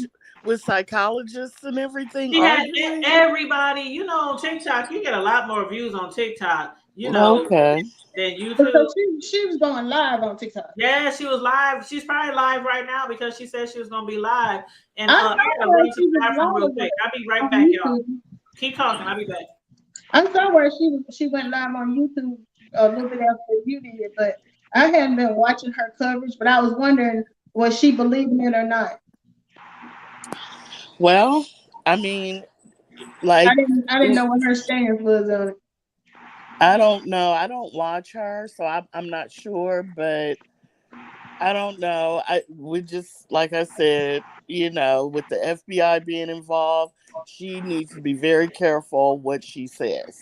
with psychologists and everything. She had arguing. everybody, on TikTok. You get a lot more views on TikTok, Okay. than YouTube. So she was going live on TikTok. Yeah, she was live. She's probably live right now because she said she was gonna be live. And I I gotta run to the bathroom real quick. I'll be right back, y'all. Keep talking. I'll be back. I saw where she went live on YouTube a little bit after you did, but I hadn't been watching her coverage. But I was wondering, was she believing it or not? Well, I mean, like I didn't know what her stance was on it. I don't know. I don't watch her, so I'm not sure, but I don't know. We just, like I said, with the FBI being involved, she needs to be very careful what she says.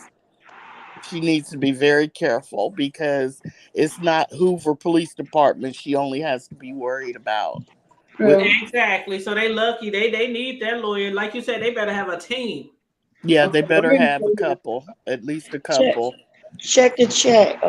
She needs to be very careful because it's not Hoover Police Department she only has to be worried about. Exactly. So they lucky. They need that lawyer. Like you said, they better have a team. Yeah, they better have a couple, at least a couple. Check the chat.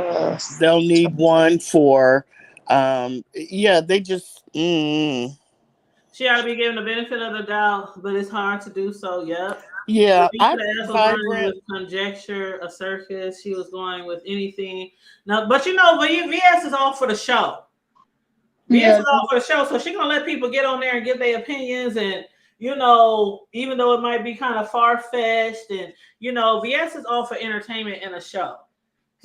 They'll need one for, they just. She ought to be given the benefit of the doubt, but it's hard to do so. Yep. Yeah, Vibrant with conjecture, a circus. She was going with anything. No, but VS is all for the show. VS is all for the show, so she's gonna let people get on there and give their opinions, and even though it might be kind of far fetched, and VS is all for entertainment and a show.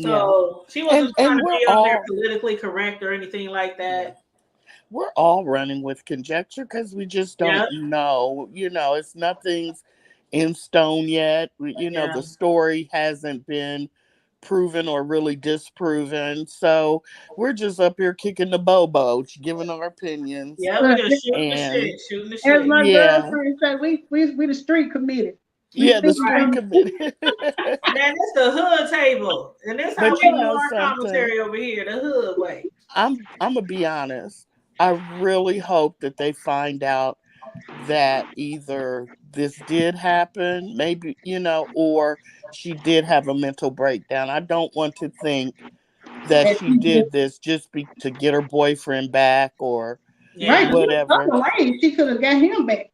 So she wasn't trying to be on there politically correct or anything like that. We're all running with conjecture because we just don't know. It's nothing's in stone yet. The story hasn't been proven or really disproven. So we're just up here kicking the bobo, giving our opinions. Yeah, we're just shooting the shit. As my girlfriend said, we the street committee. The street committee. Man, it's the hood table. And this how we do our commentary over here, the hood way. I'm gonna be honest. I really hope that they find out that either this did happen, maybe, or she did have a mental breakdown. I don't want to think that she did this just to get her boyfriend back or whatever. She could have got him back.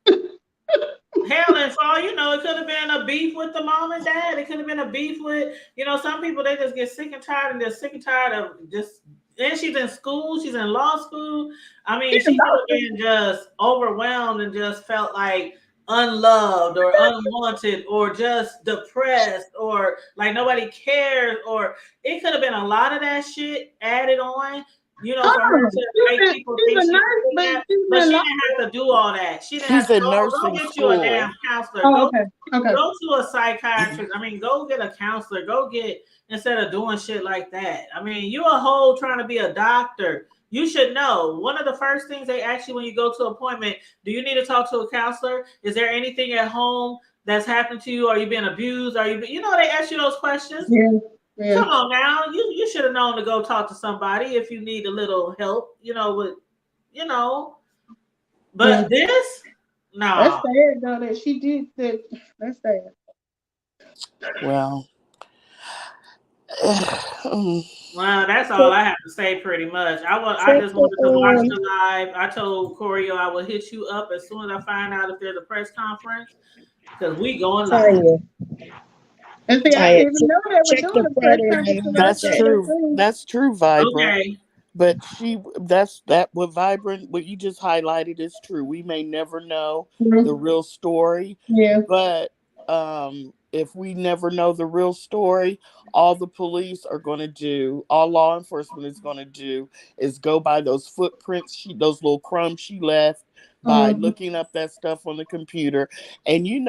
Hell, and for all you know, it could have been a beef with the mom and dad. It could have been a beef with, some people, they just get sick and tired, and they're sick and tired of just. And she's in school. She's in law school. I mean, she could have been just overwhelmed and just felt like unloved or unwanted or just depressed or like nobody cares. Or it could have been a lot of that shit added on, for her to make people think she's that. But she didn't have to do all that. She didn't have to go get you a damn counselor. Go to a psychiatrist. I mean, go get a counselor. Instead of doing shit like that. I mean, you a whole trying to be a doctor. You should know. One of the first things they ask you when you go to an appointment, do you need to talk to a counselor? Is there anything at home that's happened to you? Are you being abused? Are you, they ask you those questions. Yeah. Yeah. Come on now. You should have known to go talk to somebody if you need a little help, but this, no. That's sad though that she did that. That's sad. Well, Well, that's all I have to say pretty much. I just wanted to watch the live. I told Corio I will hit you up as soon as I find out if there's a press conference because we going live. And see, I didn't even know they were doing a press conference. That's true. That's true, Vibrant. Okay. But what Vibrant, what you just highlighted is true. We may never know the real story. Yeah. But if we never know the real story, all the police are going to do, all law enforcement is going to do, is go by those footprints, those little crumbs she left by looking up that stuff on the computer. And you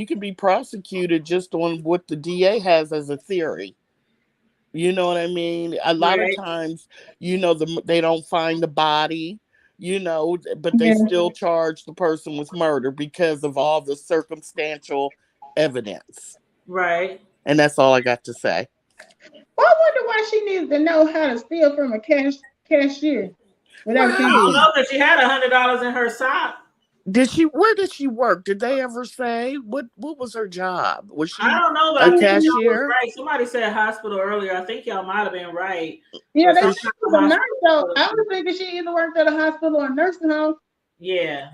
can be prosecuted just on what the DA has as a theory. You know what I mean? A lot of times, they don't find the body, but they still charge the person with murder because of all the circumstantial evidence. Right. And that's all I got to say. Well, I wonder why she needs to know how to steal from a cashier. I don't know, because she had $100 in her sock. Where did she work? Did they ever say what was her job? Was she I don't know, but a I think y'all was cashier? right. Somebody said hospital earlier. I think y'all might have been right. Yeah, they was a nurse though. I was thinking she either worked at a hospital or a nursing home. Yeah.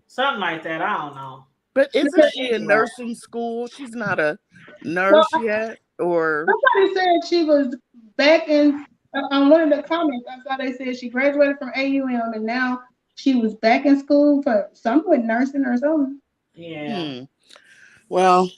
Something like that. I don't know. But isn't she in nursing school? She's not a nurse yet, or somebody said she was back in on one of the comments. I saw they said she graduated from AUM and now she was back in school for something with nursing or something. Yeah. Well,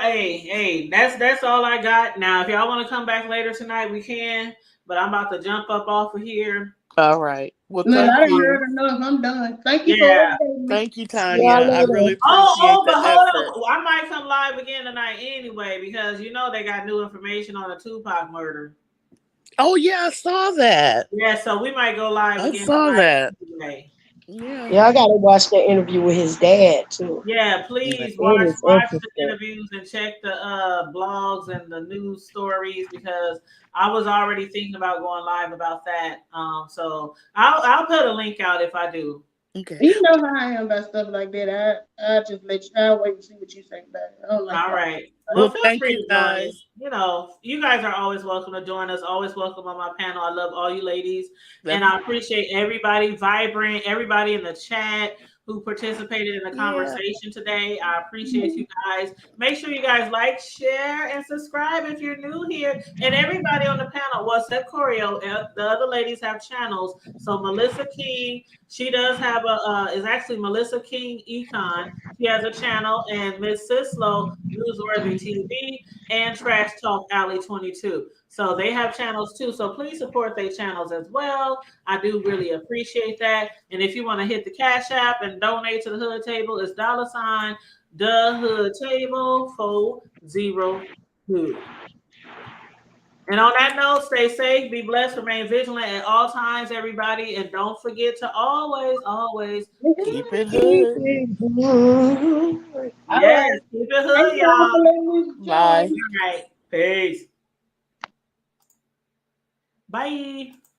hey, that's all I got. Now, if y'all want to come back later tonight, we can. But I'm about to jump up off of here. All right. Well, I thank you. heard enough. I'm done. Thank you for updating me. Thank you, Tanya. I really appreciate but the hold effort. on. I might come live again tonight anyway because they got new information on the Tupac murder. Oh yeah, I saw that. Yeah, so we might go live again. I saw that. Anyway. Yeah, I gotta watch the interview with his dad too. Yeah, please watch the interviews and check the blogs and the news stories because I was already thinking about going live about that. So I'll put a link out if I do. Okay. You know how I am about stuff like that. I just let you. I'll wait and see what you say about it. I don't like all right. Well, feel free to join. You guys are always welcome to join us. Always welcome on my panel. I love all you ladies, and I appreciate everybody, Vibrant, everybody in the chat who participated in the conversation today. I appreciate you guys. Make sure you guys like, share, and subscribe if you're new here. And everybody on the panel, what's up, Corio? The other ladies have channels. So Melissa King, she does have is actually Melissa King Econ. She has a channel, and Miss Sislo, Newsworthy TV, and Trash Talk Alley 22. So they have channels too. So please support their channels as well. I do really appreciate that. And if you want to hit the Cash App and donate to the Hood Table, it's $ the Hood Table 402. And on that note, stay safe, be blessed, remain vigilant at all times, everybody. And don't forget to always keep it hood. Yes, keep it hood, y'all. Bye. All right. Peace. Bye.